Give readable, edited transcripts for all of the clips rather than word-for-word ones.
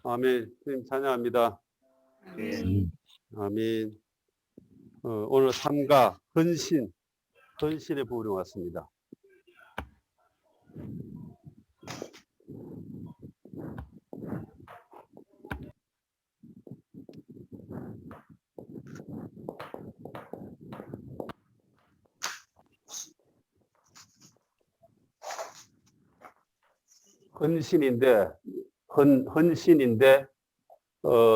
아멘. 주님 찬양합니다. 아멘. 오늘 삼가 헌신의 부분이 왔습니다. 헌신인데,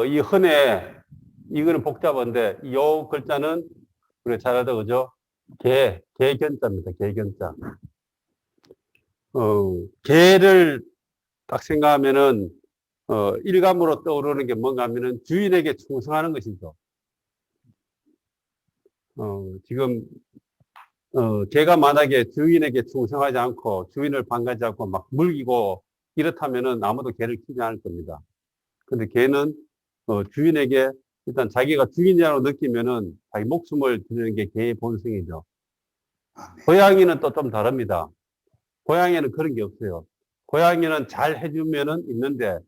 이 헌에, 이거는 복잡한데, 요 글자는 우리가 잘 알다, 그죠? 개견자입니다. 개견자. 개를 딱 생각하면은, 일감으로 떠오르는 게 뭔가 하면은 주인에게 충성하는 것이죠. 지금, 개가 만약에 주인에게 충성하지 않고 주인을 반가지 않고 막 물기고 이렇다면은 아무도 개를 키우지 않을 겁니다. 근데 개는 주인에게 일단 자기가 주인이라고 느끼면은 자기 목숨을 드리는 게 개의 본성이죠. 고양이는 또 좀 다릅니다. 고양이는 그런 게 없어요. 고양이는 잘 해주면은 있는데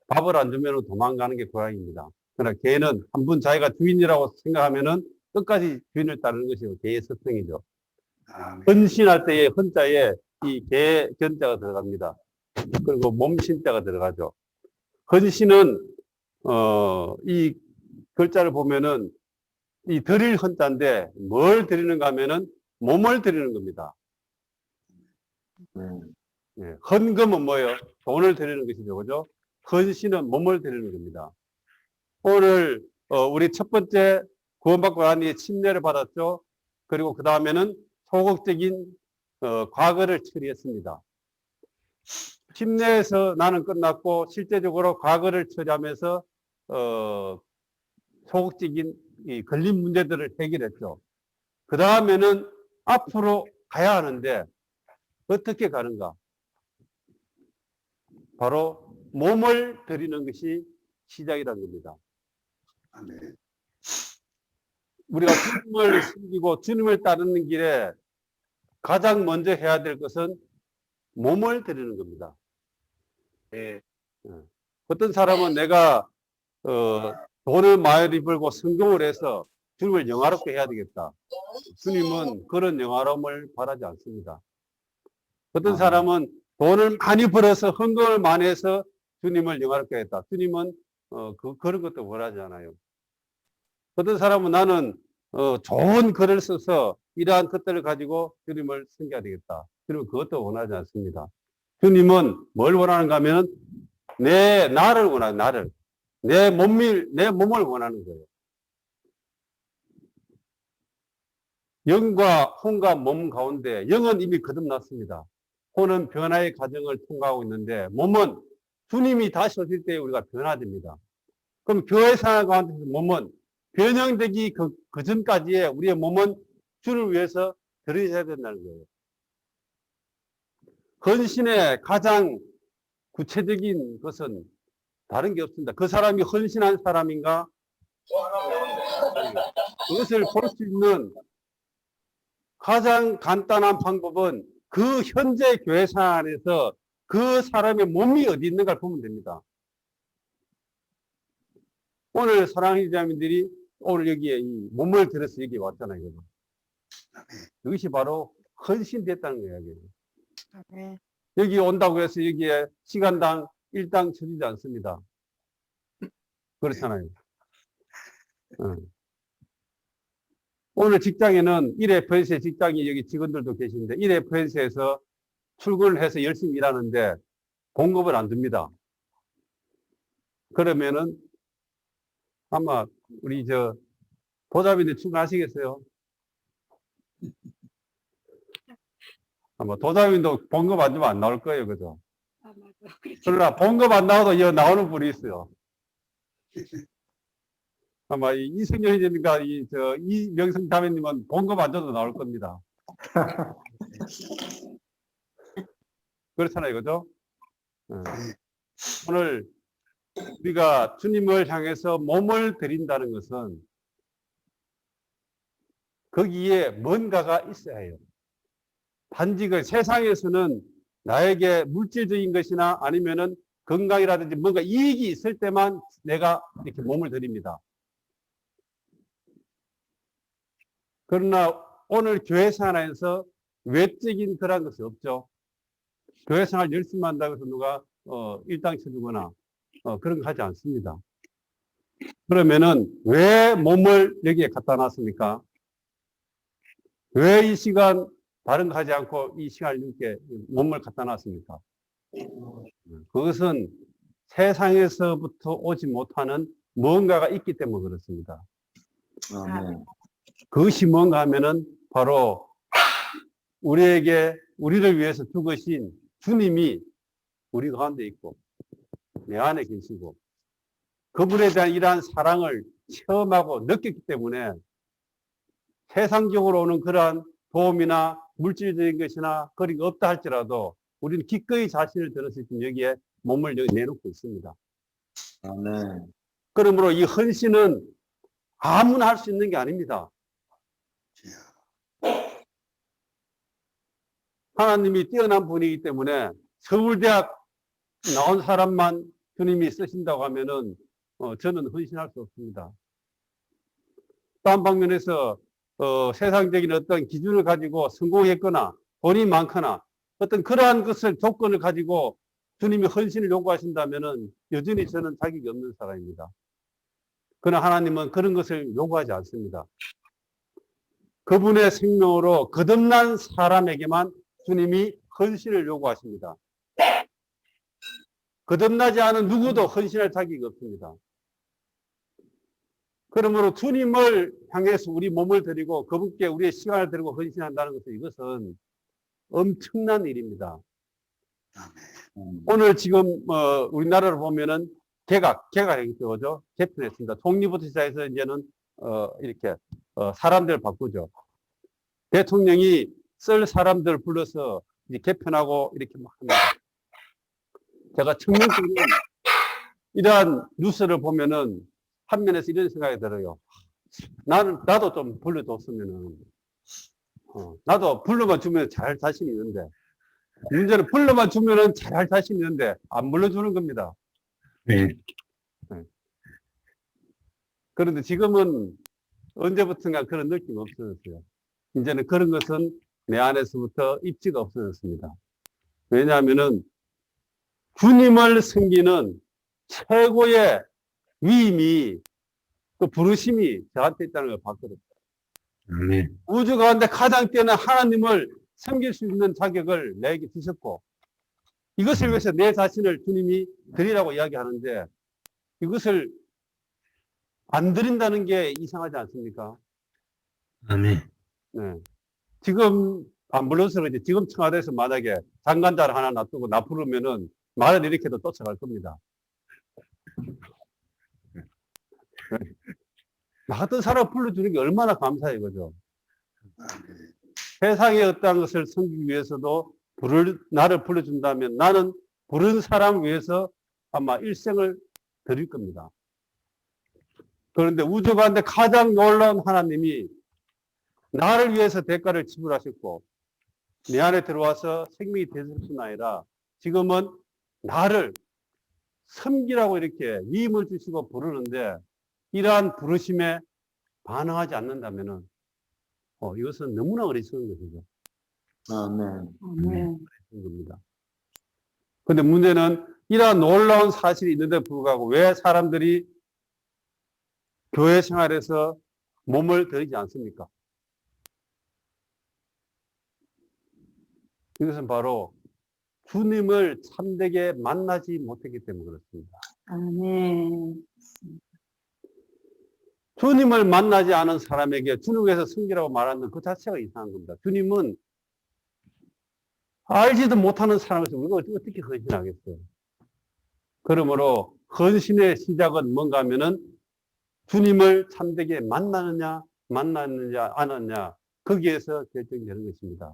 밥을 안 주면은 도망가는 게 고양이입니다. 그러나 개는 한 번 자기가 주인이라고 생각하면은 끝까지 주인을 따르는 것이 개의 습성이죠. 헌신할 때의 헌자에 이 개 견자가 들어갑니다. 그리고 몸신자가 들어가죠. 헌신은 이 글자를 보면은 이 드릴 헌자인데 뭘 드리는가 하면은 몸을 드리는 겁니다. 예, 헌금은 뭐예요? 돈을 드리는 것이죠, 그죠? 헌신은 몸을 드리는 겁니다. 오늘 우리 첫 번째 구원받고 난 뒤에 침례를 받았죠. 그리고 그 다음에는 소극적인 과거를 처리했습니다. 침례에서 나는 끝났고 실제적으로 과거를 처리하면서 소극적인 이 걸린 문제들을 해결했죠. 그 다음에는 앞으로 가야 하는데 어떻게 가는가? 바로 몸을 드리는 것이 시작이라는 겁니다. 아멘. 우리가 주님을 섬기고 주님을 따르는 길에 가장 먼저 해야 될 것은 몸을 드리는 겁니다. 네. 어떤 사람은 내가 돈을 많이 벌고 성공을 해서 주님을 영화롭게 해야 되겠다. 주님은 그런 영화로움을 바라지 않습니다. 어떤 사람은 돈을 많이 벌어서 헌금을 많이 해서 주님을 영화롭게 하겠다. 주님은 그런 것도 원하지 않아요. 어떤 사람은 나는 좋은 글을 써서 이러한 것들을 가지고 주님을 섬겨야 되겠다. 주님은 그것도 원하지 않습니다. 주님은 뭘 원하는가 하면 나를 원하는, 나를. 내 몸을 원하는 거예요. 영과 혼과 몸 가운데 영은 이미 거듭났습니다. 혼은 변화의 과정을 통과하고 있는데 몸은 주님이 다시 오실 때 우리가 변화됩니다. 그럼 교회 생활 가운데서 몸은 변형되기 그 전까지의 우리의 몸은 주를 위해서 드려야 된다는 거예요. 헌신의 가장 구체적인 것은 다른 게 없습니다. 그 사람이 헌신한 사람인가? 그것을 볼 수 있는 가장 간단한 방법은 그 현재 교회 생활 안에서 그 사람의 몸이 어디 있는가를 보면 됩니다. 오늘 사랑하는 자매들이 오늘 여기에 이 몸을 들여서 여기 왔잖아요. 이것이 바로 헌신됐다는 거예요. 여기 온다고 해서 여기에 시간당 일당 쳐주지 않습니다. 그렇잖아요. 오늘 직장에는 1FNC의 직장이 여기 직원들도 계신데 1FNC에서 출근을 해서 열심히 일하는데 공급을 안 줍니다. 그러면은 아마 우리 도자민들 출근하시겠어요? 아마 도자민도 봉급 안 주면 안 나올 거예요, 그죠? 그러나 봉급 안 나와도 여기 나오는 분이 있어요. 아마 이승열 회장님과 이명성 자매님은 봉급 안 줘도 나올 겁니다. 그렇잖아요, 그죠? 오늘 우리가 주님을 향해서 몸을 드린다는 것은 거기에 뭔가가 있어야 해요. 단지 그 세상에서는 나에게 물질적인 것이나 아니면은 건강이라든지 뭔가 이익이 있을 때만 내가 이렇게 몸을 드립니다. 그러나 오늘 교회 생활에서 외적인 그런 것이 없죠. 교회 생활 열심히 한다고 해서 누가 일당 쳐주거나 그런 거 하지 않습니다. 그러면은 왜 몸을 여기에 갖다 놨습니까? 왜 이 시간 다른 거 하지 않고 이 시간을 이렇게 몸을 갖다 놨습니까? 그것은 세상에서부터 오지 못하는 뭔가가 있기 때문에 그렇습니다. 그것이 뭔가 하면은 바로 우리를 위해서 죽으신 주님이 우리 가운데 있고 내 안에 계시고 그분에 대한 이러한 사랑을 체험하고 느꼈기 때문에 세상적으로 오는 그러한 도움이나 물질적인 것이나 그런 게 없다 할지라도 우리는 기꺼이 자신을 들었을 때 여기에 몸을 여기 내놓고 있습니다. 아멘. 그러므로 이 헌신은 아무나 할 수 있는 게 아닙니다. 하나님이 뛰어난 분이기 때문에 서울대학 나온 사람만 주님이 쓰신다고 하면은 저는 헌신할 수 없습니다. 또 한 방면에서 세상적인 어떤 기준을 가지고 성공했거나 돈이 많거나 어떤 그러한 것을 조건을 가지고 주님이 헌신을 요구하신다면은 여전히 저는 자격이 없는 사람입니다. 그러나 하나님은 그런 것을 요구하지 않습니다. 그분의 생명으로 거듭난 사람에게만 주님이 헌신을 요구하십니다. 거듭나지 않은 누구도 헌신할 자격이 없습니다. 그러므로 주님을 향해서 우리 몸을 드리고 그분께 우리의 시간을 드리고 헌신한다는 것은 이것은 엄청난 일입니다. 오늘 지금 우리나라를 보면은 개각이죠. 개편했습니다. 독립부터 시작해서 이제는 이렇게 사람들을 바꾸죠. 대통령이 쓸 사람들 불러서 이제 개편하고 이렇게 막 합니다. 제가 청년들은 이러한 뉴스를 보면은 한 면에서 이런 생각이 들어요. 나도 좀 불러줬으면은, 나도 불러만 주면 잘할 자신이 있는데, 문제는 불러만 주면은 잘할 자신이 있는데, 안 불러주는 겁니다. 네. 그런데 지금은 언제부턴가 그런 느낌이 없어졌어요. 이제는 그런 것은 내 안에서부터 입지가 없어졌습니다. 왜냐하면은 주님을 섬기는 최고의 위임이 또 부르심이 저한테 있다는 걸 봤거든요. 네. 우주 가운데 가장 뛰어난 하나님을 섬길 수 있는 자격을 내게 주셨고 이것을 위해서 내 자신을 주님이 드리라고 이야기하는데 이것을 안 드린다는 게 이상하지 않습니까? 아멘. 네. 지금 안 불러서 그러지 지금 청와대에서 만약에 장관자를 하나 놔두고 나 부르면은 말을 이렇게 도 쫓아갈 겁니다. 나 같은 사람 불러주는 게 얼마나 감사해, 그죠? 세상의 어떠한 것을 섬기기 위해서도 나를 불러준다면 나는 부른 사람 위해서 아마 일생을 드릴 겁니다. 그런데 우주 가운데 가장 놀라운 하나님이 나를 위해서 대가를 지불하셨고 내 안에 들어와서 생명이 되실 뿐 아니라 지금은 나를 섬기라고 이렇게 위임을 주시고 부르는데 이러한 부르심에 반응하지 않는다면은 이것은 너무나 어리석은 것이죠. 아멘. 어리석은 겁니다. 그런데 문제는 이러한 놀라운 사실이 있는데 불구하고 왜 사람들이 교회 생활에서 몸을 들이지 않습니까? 이것은 바로 주님을 참되게 만나지 못했기 때문에 그렇습니다. 아멘. 주님을 만나지 않은 사람에게 주님께서 섬기라고 말하는 그 자체가 이상한 겁니다. 주님은 알지도 못하는 사람에서 우리가 어떻게 헌신하겠어요? 그러므로 헌신의 시작은 뭔가 하면은 주님을 참되게 만났느냐 안 하느냐 거기에서 결정되는 것입니다.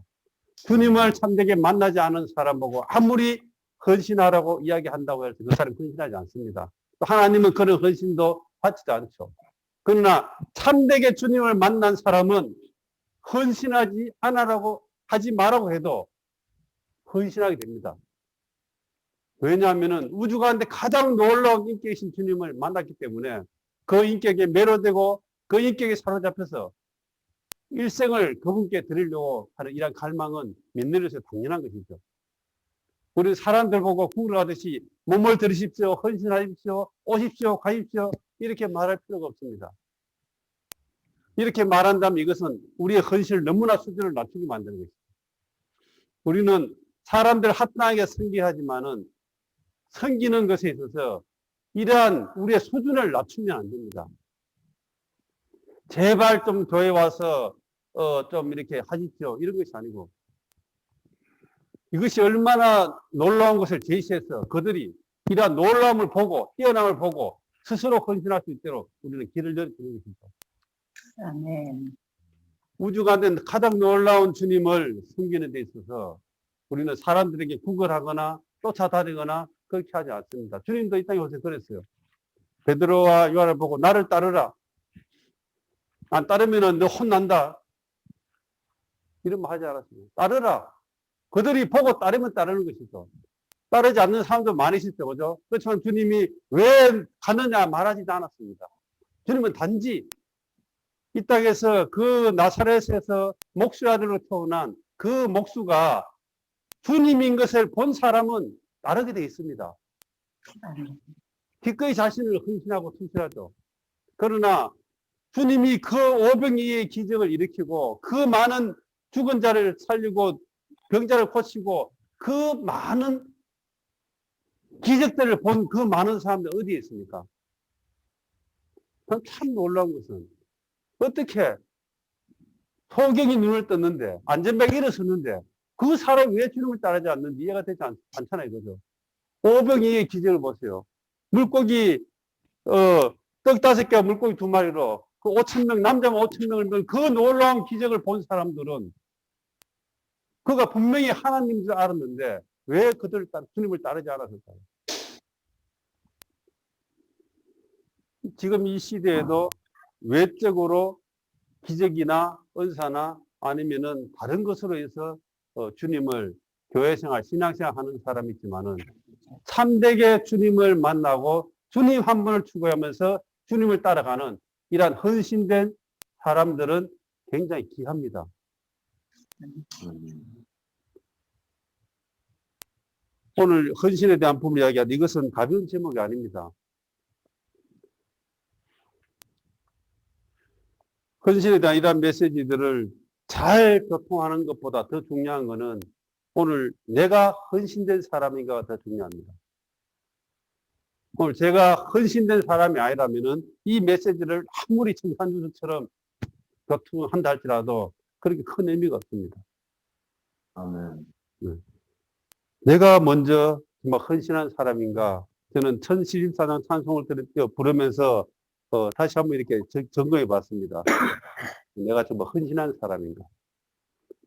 주님을 참되게 만나지 않은 사람 보고 아무리 헌신하라고 이야기한다고 해서 그 사람은 헌신하지 않습니다. 또 하나님은 그런 헌신도 받지도 않죠. 그러나 참되게 주님을 만난 사람은 헌신하지 않으라고 하지 말라고 해도 헌신하게 됩니다. 왜냐하면 우주 가운데 가장 놀라운 인격이신 주님을 만났기 때문에 그 인격에 매료되고 그 인격에 사로잡혀서 일생을 그분께 드리려고 하는 이런 갈망은 민들에서 당연한 것이죠. 우리 사람들 보고 구걸하듯이 몸을 들이십시오, 헌신하십시오, 오십시오, 가십시오 이렇게 말할 필요가 없습니다. 이렇게 말한다면 이것은 우리의 헌신을 너무나 수준을 낮추게 만드는 것입니다. 우리는 사람들 합당하게 섬기하지만은 섬기는 것에 있어서 이러한 우리의 수준을 낮추면 안 됩니다. 제발 좀 교회 와서 좀 이렇게 하십시오 이런 것이 아니고 이것이 얼마나 놀라운 것을 제시해서 그들이 이러한 놀라움을 보고 뛰어남을 보고 스스로 헌신할 수 있도록 우리는 길을 열어주는 것입니다. 아멘. 우주 가운데 가장 놀라운 주님을 섬기는 데 있어서 우리는 사람들에게 구걸하거나 쫓아다니거나 그렇게 하지 않습니다. 주님도 이 땅에 오셔서 그랬어요. 베드로와 요한을 보고 나를 따르라. 안 따르면 너 혼난다. 이런 말 하지 않았습니다. 따르라. 그들이 보고 따르면 따르는 것이죠. 따르지 않는 사람도 많이 있었죠. 그죠? 그렇지만 주님이 왜 가느냐 말하지도 않았습니다. 주님은 단지 이 땅에서 그 나사렛에서 목수 아들로 태어난 그 목수가 주님인 것을 본 사람은 따르게 되어 있습니다. 기꺼이 자신을 헌신하고 투실하죠. 그러나 주님이 그 오병이의 기적을 일으키고 그 많은 죽은 자를 살리고 병자를 고치고 그 많은 기적들을 본 그 많은 사람들 어디에 있습니까? 참 놀라운 것은 어떻게 소경이 눈을 떴는데 안전벨이 일어섰는데 그 사람이 왜 주님을 따르지 않는지 이해가 되지 않잖아요. 그죠? 오병이의 기적을 보세요. 물고기 떡 5개와 물고기 2마리로 그 5,000명 남자만 5,000명을 그 놀라운 기적을 본 사람들은 그가 분명히 하나님인 줄 알았는데 왜 주님을 따르지 않았을까요? 지금 이 시대에도 외적으로 기적이나 은사나 아니면은 다른 것으로 해서 주님을 교회생활, 신앙생활 하는 사람이 있지만은 참되게 주님을 만나고 주님 한 분을 추구하면서 주님을 따라가는 이러한 헌신된 사람들은 굉장히 귀합니다. 오늘 헌신에 대한 부분을 이야기하는데 이것은 가벼운 제목이 아닙니다. 헌신에 대한 이러한 메시지들을 잘 교통하는 것보다 더 중요한 것은 오늘 내가 헌신된 사람인가가 더 중요합니다. 오늘 제가 헌신된 사람이 아니라면은 이 메시지를 아무리 청산주스처럼 교통한다 할지라도 그렇게 큰 의미가 없습니다. 아멘. 네. 내가 먼저 정말 헌신한 사람인가? 저는 1014장 찬송을 부르면서 다시 한번 이렇게 점검해 봤습니다. 내가 정말 헌신한 사람인가?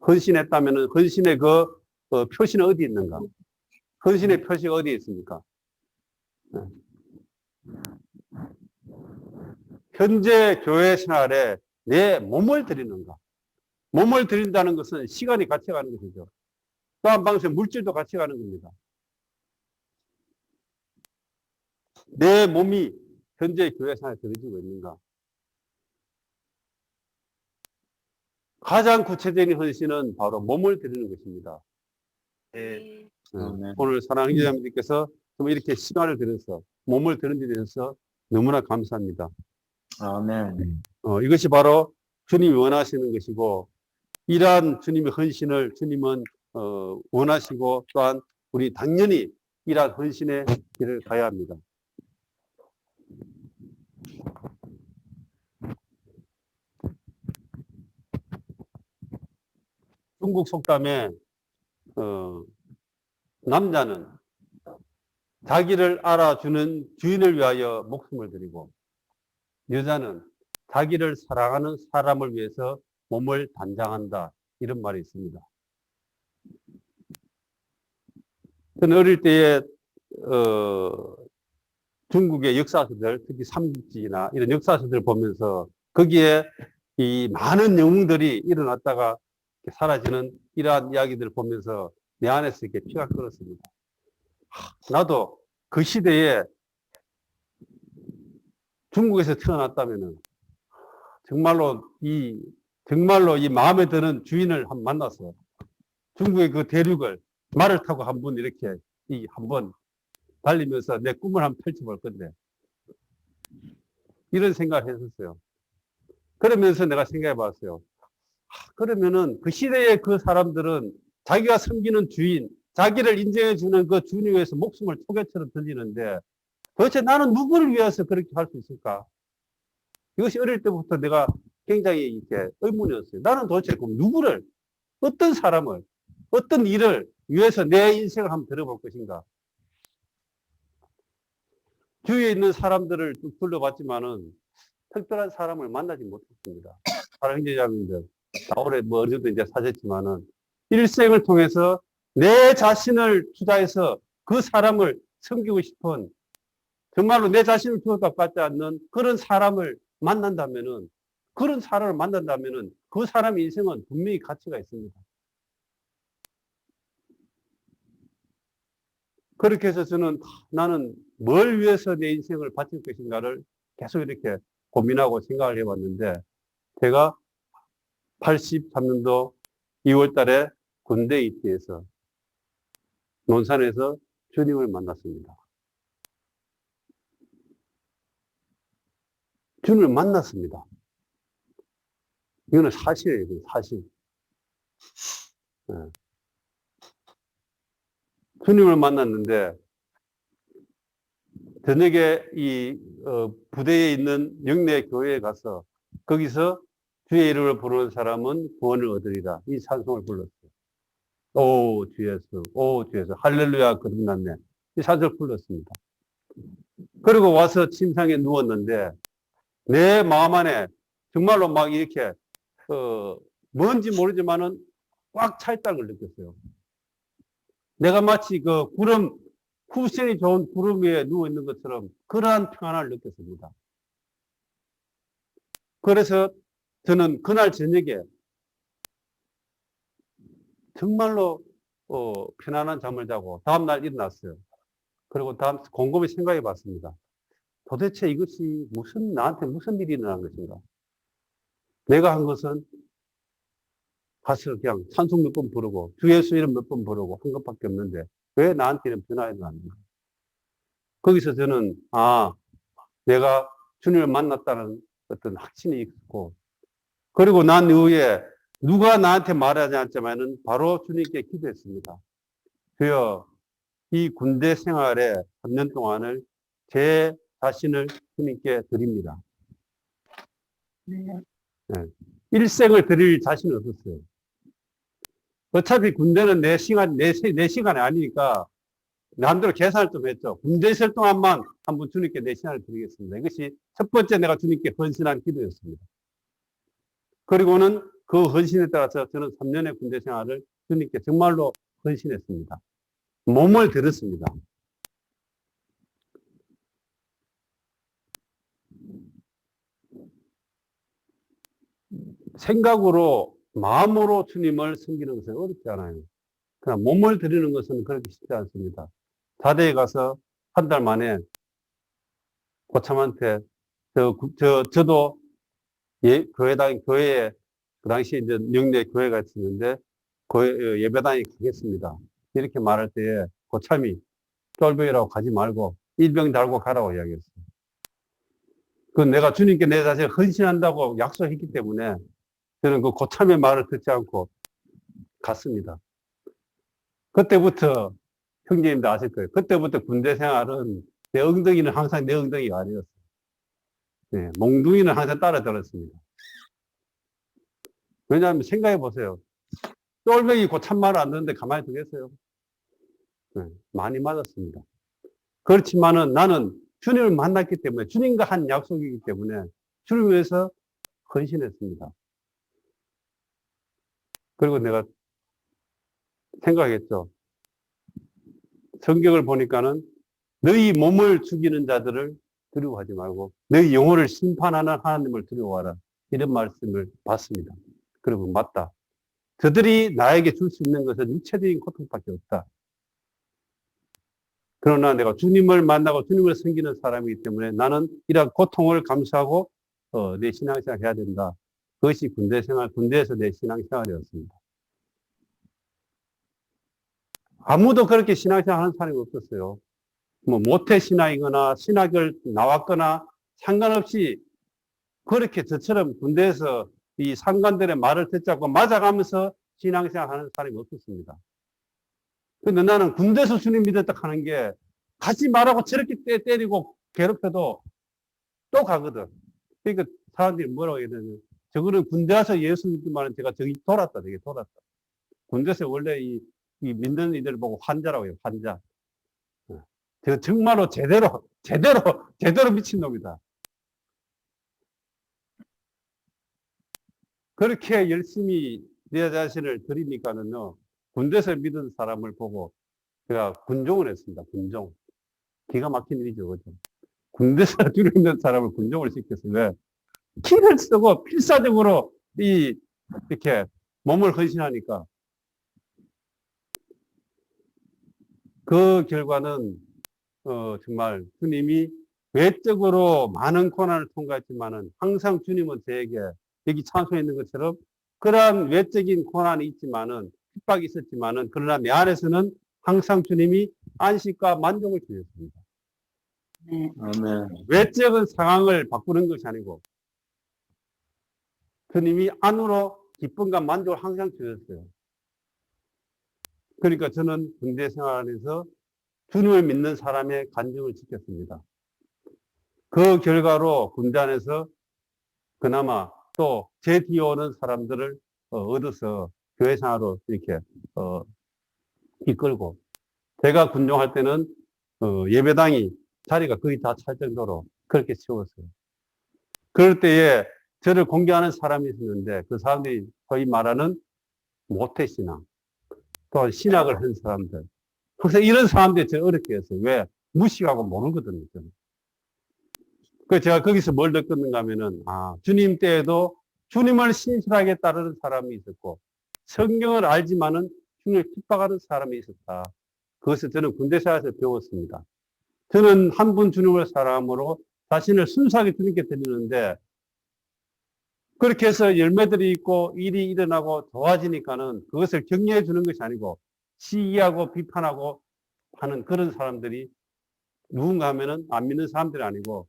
헌신했다면 헌신의 표시는 어디 있는가? 헌신의 표시가 어디에 있습니까? 네. 현재 교회 생활에 내 몸을 드리는가? 몸을 드린다는 것은 시간이 같이 가는 것이죠. 또 한 방식에 물질도 같이 가는 겁니다. 내 몸이 현재 교회 생활에 드려지고 있는가? 가장 구체적인 헌신은 바로 몸을 드리는 것입니다. 네. 오늘 사랑하는 기자님들께서 이렇게 시간을 들여서 몸을 드는 데 대해서 너무나 감사합니다. 아멘. 이것이 바로 주님이 원하시는 것이고 이러한 주님의 헌신을 주님은 원하시고 또한 우리 당연히 이러한 헌신의 길을 가야 합니다. 중국 속담에 남자는 자기를 알아주는 주인을 위하여 목숨을 드리고 여자는 자기를 사랑하는 사람을 위해서 몸을 단장한다. 이런 말이 있습니다. 저는 어릴 때에 중국의 역사서들, 특히 삼국지나 이런 역사서들을 보면서 거기에 이 많은 영웅들이 일어났다가 사라지는 이러한 이야기들을 보면서 내 안에서 이렇게 피가 끓었습니다. 나도 그 시대에 중국에서 태어났다면은 정말로 이 마음에 드는 주인을 한번 만나서 중국의 그 대륙을 말을 타고 한번 이렇게 한번 달리면서 내 꿈을 한번 펼쳐볼 건데 이런 생각을 했었어요. 그러면서 내가 생각해 봤어요. 그러면은 그 시대의 그 사람들은 자기가 섬기는 주인, 자기를 인정해 주는 그 주인을 위해서 목숨을 토개처럼 던지는데 도대체 나는 누구를 위해서 그렇게 할 수 있을까? 이것이 어릴 때부터 내가 굉장히 이렇게 의문이었어요. 나는 도대체 그럼 누구를, 어떤 사람을, 어떤 일을 위해서 내 인생을 한번 들어볼 것인가? 주위에 있는 사람들을 쭉 둘러봤지만은 특별한 사람을 만나지 못했습니다. 사랑 형제자매들, 다 올해 어느 정도 이제 사셨지만은 일생을 통해서 내 자신을 투자해서 그 사람을 섬기고 싶은 정말로 내 자신을 투자받지 않는 그런 사람을 만난다면은 그 사람의 인생은 분명히 가치가 있습니다. 그렇게 해서 저는 나는 뭘 위해서 내 인생을 바칠 것인가를 계속 이렇게 고민하고 생각을 해봤는데 제가 83년도 2월 달에 군대에 입대해서 논산에서 주님을 만났습니다. 주님을 만났습니다. 이거는 사실이에요, 사실. 네. 주님을 만났는데 저녁에 부대에 있는 영내 교회에 가서 거기서 주의 이름을 부르는 사람은 구원을 얻으리라 이 찬송을 불렀어요. 오 주 예수, 오 주 예수, 할렐루야 거듭났네. 이 찬송을 불렀습니다. 그리고 와서 침상에 누웠는데 내 마음 안에 정말로 막 이렇게 뭔지 모르지만은 꽉 차 있다는 걸 느꼈어요. 내가 마치 그 쿠션이 좋은 구름 위에 누워 있는 것처럼 그러한 평안을 느꼈습니다. 그래서 저는 그날 저녁에 정말로 편안한 잠을 자고 다음날 일어났어요. 그리고 곰곰이 생각해 봤습니다. 도대체 이것이 나한테 무슨 일이 일어난 것인가? 내가 한 것은 가서 그냥 찬송 몇 번 부르고 주 예수 이름 몇 번 부르고 한 것밖에 없는데 왜 나한테 이런 변화가 일어났는가? 거기서 저는 내가 주님을 만났다는 어떤 확신이 있고 그리고 난 이후에 누가 나한테 말하지 않지만은 바로 주님께 기도했습니다. 주여 이 군대 생활에 3년 동안을 제 자신을 주님께 드립니다. 네. 네. 일생을 드릴 자신은 없었어요. 어차피 군대는 내 시간이 아니니까 남대로 계산을 좀 했죠. 군대 있을 동안만 한번 주님께 내 시간을 드리겠습니다. 이것이 첫 번째 내가 주님께 헌신한 기도였습니다. 그리고는 그 헌신에 따라서 저는 3년의 군대 생활을 주님께 정말로 헌신했습니다. 몸을 들였습니다. 생각으로, 마음으로 주님을 섬기는 것은 어렵지 않아요. 그냥 몸을 들이는 것은 그렇게 쉽지 않습니다. 자대에 가서 한 달 만에 고참한테 저도 교회에 그 당시에 이제 영내 교회가 있었는데 예배당에 가겠습니다. 이렇게 말할 때에 고참이 쫄병이라고 가지 말고 일병 달고 가라고 이야기했어요. 그 내가 주님께 내 자신을 헌신한다고 약속했기 때문에 저는 그 고참의 말을 듣지 않고 갔습니다. 그때부터 형제님도 아실 거예요. 그때부터 군대 생활은 내 엉덩이는 항상 내 엉덩이가 아니었어요. 네, 몽둥이는 항상 따라 들었습니다. 왜냐하면 생각해 보세요. 쫄병이 고참 말을 안 듣는데 가만히 두겠어요? 네, 많이 맞았습니다. 그렇지만은 나는 주님을 만났기 때문에 주님과 한 약속이기 때문에 주님을 위해서 헌신했습니다. 그리고 내가 생각했죠. 성경을 보니까는 너희 몸을 죽이는 자들을 두려워하지 말고 너희 영혼을 심판하는 하나님을 두려워하라. 이런 말씀을 봤습니다. 그리고 맞다. 그들이 나에게 줄 수 있는 것은 육체적인 고통밖에 없다. 그러나 내가 주님을 만나고 주님을 섬기는 사람이기 때문에 나는 이러한 고통을 감수하고 내 신앙생활 해야 된다. 그것이 군대에서 내 신앙생활이었습니다. 아무도 그렇게 신앙생활 하는 사람이 없었어요. 뭐 모태 신앙이거나 신학을 나왔거나 상관없이 그렇게 저처럼 군대에서 이 상관들의 말을 듣자고 맞아가면서 신앙생활 하는 사람이 없었습니다. 근데 나는 군대에서 주님 믿었다 하는 게 가지 말라고 저렇게 때리고 괴롭혀도 또 가거든. 그러니까 사람들이 뭐라고 해야 되냐. 저거는 군대 와서 예수 믿지만 제가 저기 되게 돌았다. 군대에서 원래 이 믿는 이들 보고 환자라고 해요, 환자. 제가 정말로 제대로 미친놈이다. 그렇게 열심히 내 자신을 드리니까는요, 군대에서 믿은 사람을 보고 제가 군종을 했습니다, 군종. 기가 막힌 일이죠, 그죠? 군대에서 주를 믿는 사람을 군종을 시켰어요. 왜? 키를 쓰고 필사적으로 이렇게 몸을 헌신하니까. 그 결과는, 정말 주님이 외적으로 많은 고난을 통과했지만은 항상 주님은 저에게 여기 찬송에 있는 것처럼 그러한 외적인 고난이 있지만은 핍박이 있었지만은 그러나 내 안에서는 항상 주님이 안식과 만족을 주셨습니다. 네. 아멘. 외적인 상황을 바꾸는 것이 아니고 주님이 안으로 기쁨과 만족을 항상 주셨어요. 그러니까 저는 군대 생활에서 주님을 믿는 사람의 간증을 지켰습니다. 그 결과로 군대 안에서 그나마 또 제 뒤에 오는 사람들을 얻어서 교회 생활로 이렇게 이끌고, 제가 군종할 때는 예배당이 자리가 거의 다 찰 정도로 그렇게 채웠어요. 그럴 때에 저를 공개하는 사람이 있었는데 그 사람들이 소위 말하는 모태신앙, 또 신학을 한 사람들, 항상 이런 사람들이 제일 어렵게 했어요. 왜? 무식하고 모르거든요. 저는. 그래서 제가 거기서 뭘 느꼈는가 하면은, 주님 때에도 주님을 신실하게 따르는 사람이 있었고, 성경을 알지만은 주님을 핍박하는 사람이 있었다. 그것을 저는 군대사에서 배웠습니다. 저는 한 분 주님을 사람으로 자신을 순수하게 주님께 드리는데, 그렇게 해서 열매들이 있고 일이 일어나고 좋아지니까는 그것을 격려해 주는 것이 아니고 시기하고 비판하고 하는 그런 사람들이 누군가 하면은 안 믿는 사람들이 아니고,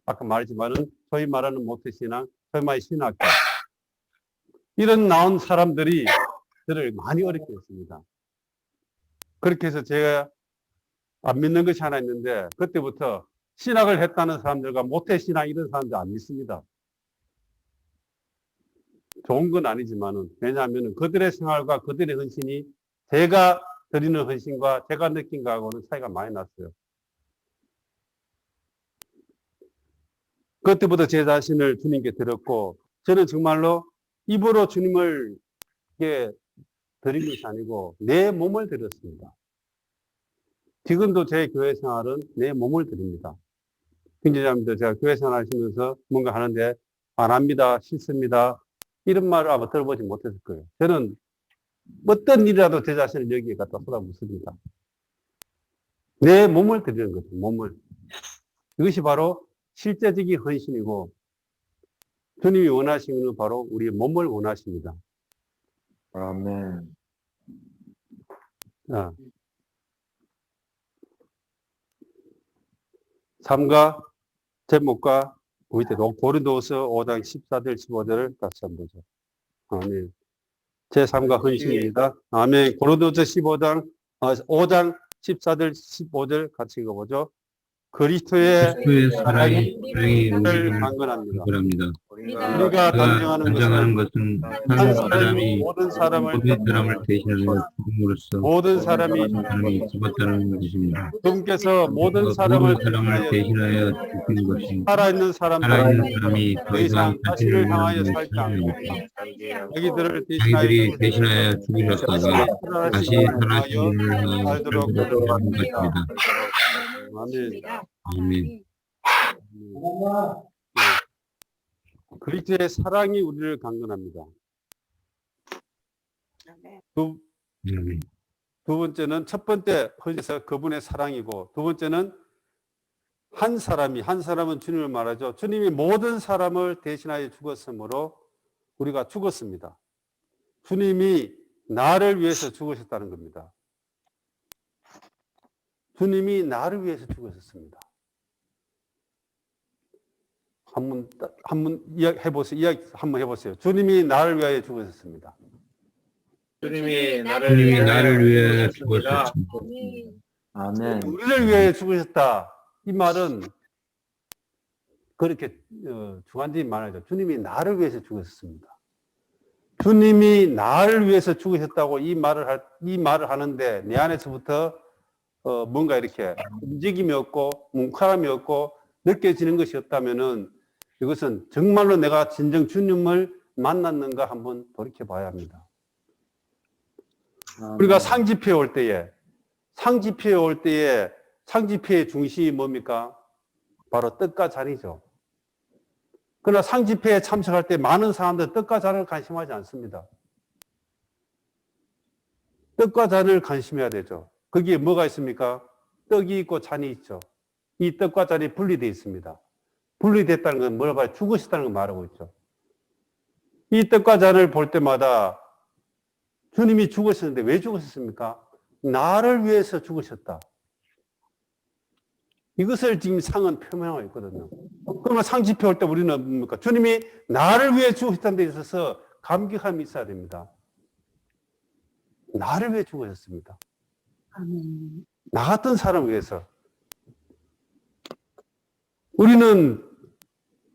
아까 말했지만은 소위 말하는 모태신앙, 소위 말하는 신학자, 이런 나온 사람들이 저를 많이 어렵게 했습니다. 그렇게 해서 제가 안 믿는 것이 하나 있는데, 그때부터 신학을 했다는 사람들과 모태신앙 이런 사람들 안 믿습니다. 좋은 건 아니지만은, 왜냐하면 그들의 생활과 그들의 헌신이 제가 드리는 헌신과 제가 느낀 거하고는 차이가 많이 났어요. 그때부터 제 자신을 주님께 드렸고, 저는 정말로 입으로 주님을 드린 것이 아니고 내 몸을 드렸습니다. 지금도 제 교회 생활은 내 몸을 드립니다. 형제자매들, 제가 교회 생활 하시면서 뭔가 하는데 안 합니다, 싫습니다, 이런 말을 아마 들어보지 못했을 거예요. 저는 어떤 일이라도 제 자신을 여기에 갖다 쏟아붓습니다. 내 몸을 드리는 거죠, 몸을. 이것이 바로 실제적인 헌신이고, 주님이 원하시는 건 바로 우리의 몸을 원하십니다. 아멘. 삶과 제목과 밑에 고린도서 5장 14절 15절을 같이 한번 보죠. 아멘. 제 삶과 헌신입니다. 아멘. 고린도서 5장 14절 15절 같이 읽어보죠. 그리스도의 사랑이 우리를 강건합니다. 우리가 단정하는 것은 한 사람이 모든 사람을 대신하여 죽음으로써 모든 사람이 죽었다는 것입니다. 주님께서 모든 사람을 대신하여 죽은 것이 살아있는 사람이 더 이상 자신을 향하여 살지 않고 자기들이 대신하여 죽으셨다가 다시 살아신 분을 살도록 하는 것입니다. 아멘. 아멘. 그리스도의 사랑이 우리를 강건합니다. 두 번째는 첫 번째 헌신에서 그분의 사랑이고 두 번째는 한 사람은 주님을 말하죠. 주님이 모든 사람을 대신하여 죽었으므로 우리가 죽었습니다. 주님이 나를 위해서 죽으셨다는 겁니다. 주님이 나를 위해서 죽으셨습니다. 한번 이야기 한번 해보세요. 주님이 나를 위하여 죽으셨습니다. 주님이 주님이 나를 위해 죽으셨습니다. 아멘. 우리를 위해 죽으셨다. 이 말은 그렇게 주관적인 말이죠. 주님이 나를 위해서 죽으셨습니다. 주님이 나를 위해서 죽으셨다고 이 말을 하는데 내 안에서부터 뭔가 이렇게 움직임이 없고 뭉클함이 없고 느껴지는 것이 없다면은 이것은 정말로 내가 진정 주님을 만났는가 한번 돌이켜 봐야 합니다. 우리가 상집회에 올 때에 상집회의 중심이 뭡니까? 바로 떡과 잔이죠. 그러나 상집회에 참석할 때 많은 사람들은 떡과 잔을 관심하지 않습니다. 떡과 잔을 관심해야 되죠. 거기에 뭐가 있습니까? 떡이 있고 잔이 있죠. 이 떡과 잔이 분리되어 있습니다. 분리됐다는 건 뭐라 봐요? 죽으셨다는 걸 말하고 있죠. 이 떡과 잔을 볼 때마다 주님이 죽으셨는데 왜 죽으셨습니까? 나를 위해서 죽으셨다. 이것을 지금 상은 표명하고 있거든요. 그러면 상집회 올 때 우리는 뭡니까? 주님이 나를 위해 죽으셨다는 데 있어서 감격함이 있어야 됩니다. 나를 위해 죽으셨습니다. 나 같은 사람을 위해서. 우리는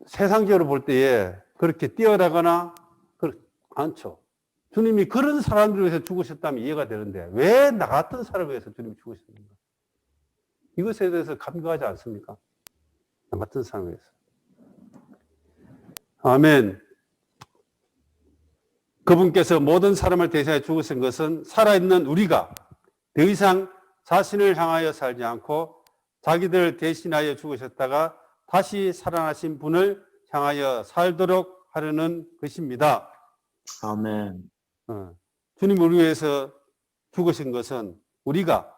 세상적으로 볼 때에 그렇게 뛰어나거나 그렇지 않죠. 주님이 그런 사람들을 위해서 죽으셨다면 이해가 되는데 왜 나 같은 사람을 위해서 주님이 죽으셨는가? 이것에 대해서 감격하지 않습니까? 나 같은 사람을 위해서. 아멘. 그분께서 모든 사람을 대신하여 죽으신 것은 살아있는 우리가 더 이상 자신을 향하여 살지 않고 자기들 대신하여 죽으셨다가 다시 살아나신 분을 향하여 살도록 하려는 것입니다. 아멘. 주님 우리 위해서 죽으신 것은 우리가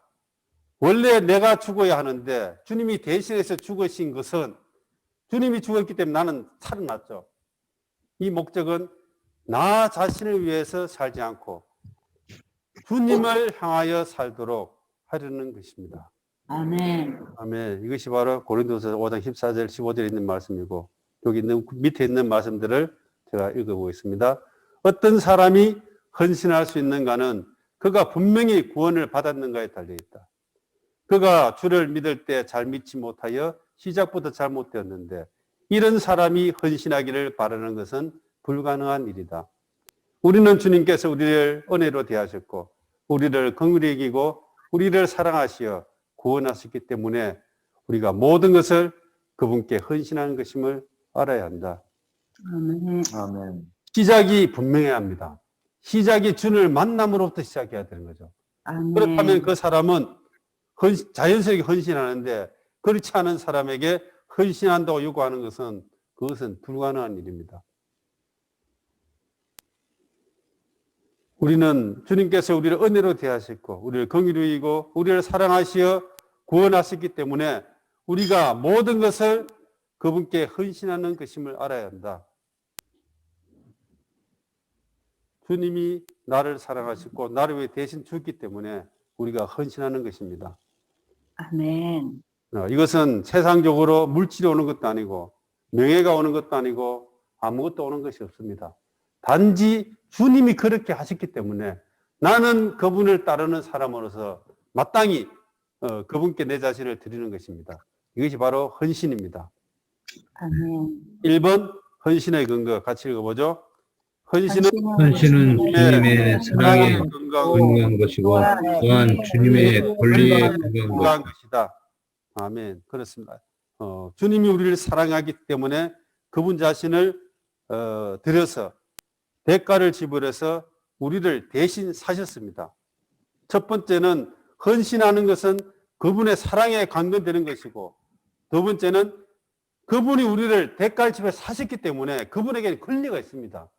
원래 내가 죽어야 하는데 주님이 대신해서 죽으신 것은 주님이 죽었기 때문에 나는 살아났죠. 이 목적은 나 자신을 위해서 살지 않고 주님을 향하여 살도록 하려는 것입니다. 아멘. 아멘. 이것이 바로 고린도서 5장 14절 15절에 있는 말씀이고 여기 있는 밑에 있는 말씀들을 제가 읽어보겠습니다. 어떤 사람이 헌신할 수 있는가는 그가 분명히 구원을 받았는가에 달려있다. 그가 주를 믿을 때 잘 믿지 못하여 시작부터 잘못되었는데 이런 사람이 헌신하기를 바라는 것은 불가능한 일이다. 우리는 주님께서 우리를 은혜로 대하셨고 우리를 긍휼히 여기고 우리를 사랑하시어 구원하셨기 때문에 우리가 모든 것을 그분께 헌신하는 것임을 알아야 한다. 아멘. 아멘. 시작이 분명해야 합니다. 시작이 주님을 만남으로부터 시작해야 되는 거죠. 아멘. 그렇다면 그 사람은 자연스럽게 헌신하는데 그렇지 않은 사람에게 헌신한다고 요구하는 것은 그것은 불가능한 일입니다. 우리는 주님께서 우리를 은혜로 대하셨고 우리를 긍휼히 여기고 우리를 사랑하시어 구원하셨기 때문에 우리가 모든 것을 그분께 헌신하는 것임을 알아야 한다. 주님이 나를 사랑하셨고 나를 위해 대신 죽기 때문에 우리가 헌신하는 것입니다. 아멘. 이것은 세상적으로 물질이 오는 것도 아니고 명예가 오는 것도 아니고 아무것도 오는 것이 없습니다. 단지 주님이 그렇게 하셨기 때문에 나는 그분을 따르는 사람으로서 마땅히 그분께 내 자신을 드리는 것입니다. 이것이 바로 헌신입니다. 아멘. 1번 헌신의 근거 같이 읽어보죠. 헌신은 헌신은 주님의 사랑에 근거한 것이고 또한 주님의 권리에 근거한 근거한 것이다. 아멘. 그렇습니다. 주님이 우리를 사랑하기 때문에 그분 자신을 들여서 대가를 지불해서 우리를 대신 사셨습니다. 첫 번째는 헌신하는 것은 그분의 사랑에 관건되는 것이고 두 번째는 그분이 우리를 대가를 지불해 사셨기 때문에 그분에게 권리가 있습니다.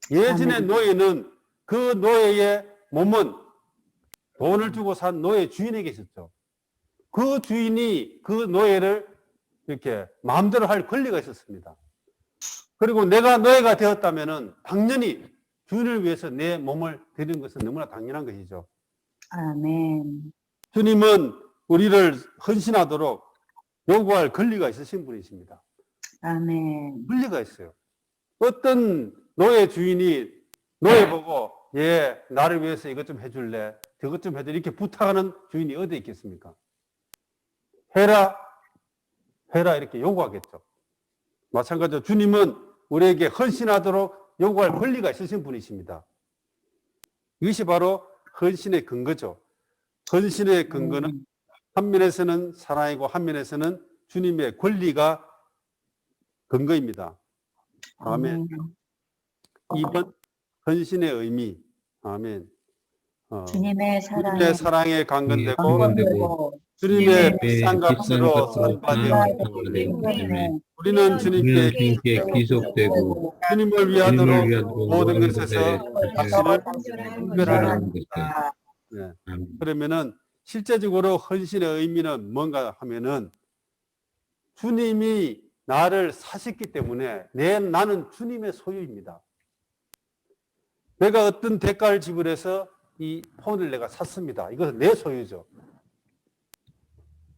예전의 노예는 그 노예의 몸은 돈을 주고 산 노예 주인에게 있었죠. 그 주인이 그 노예를 이렇게 마음대로 할 권리가 있었습니다. 그리고 내가 노예가 되었다면은 당연히 주인을 위해서 내 몸을 드리는 것은 너무나 당연한 것이죠. 아멘. 주님은 우리를 헌신하도록 요구할 권리가 있으신 분이십니다. 아멘. 권리가 있어요. 어떤 노예 주인이 노예 보고 얘 나를 위해서 이것 좀 해줄래? 저것 좀 해줄래? 이렇게 부탁하는 주인이 어디 있겠습니까? 해라 이렇게 요구하겠죠. 마찬가지로 주님은 우리에게 헌신하도록 요구할 권리가 있으신 분이십니다. 이것이 바로 헌신의 근거죠. 헌신의 근거는 한 면에서는 사랑이고 한 면에서는 주님의 권리가 근거입니다. 아멘. 이번 헌신의 의미. 아멘. 주님의 주님의 사랑에 강건되고 강건되고 주님의 네, 비싼 값으로 선받은 우리는 주님께 귀속되고 주님을 위하도록 모든 것에서 자신을 특별하는 것을. 네. 아멘. 그러면은 실제적으로 헌신의 의미는 뭔가 하면은 주님이 나를 사셨기 때문에 나는 주님의 소유입니다. 내가 어떤 대가를 지불해서 이 폰을 내가 샀습니다. 이것은 내 소유죠.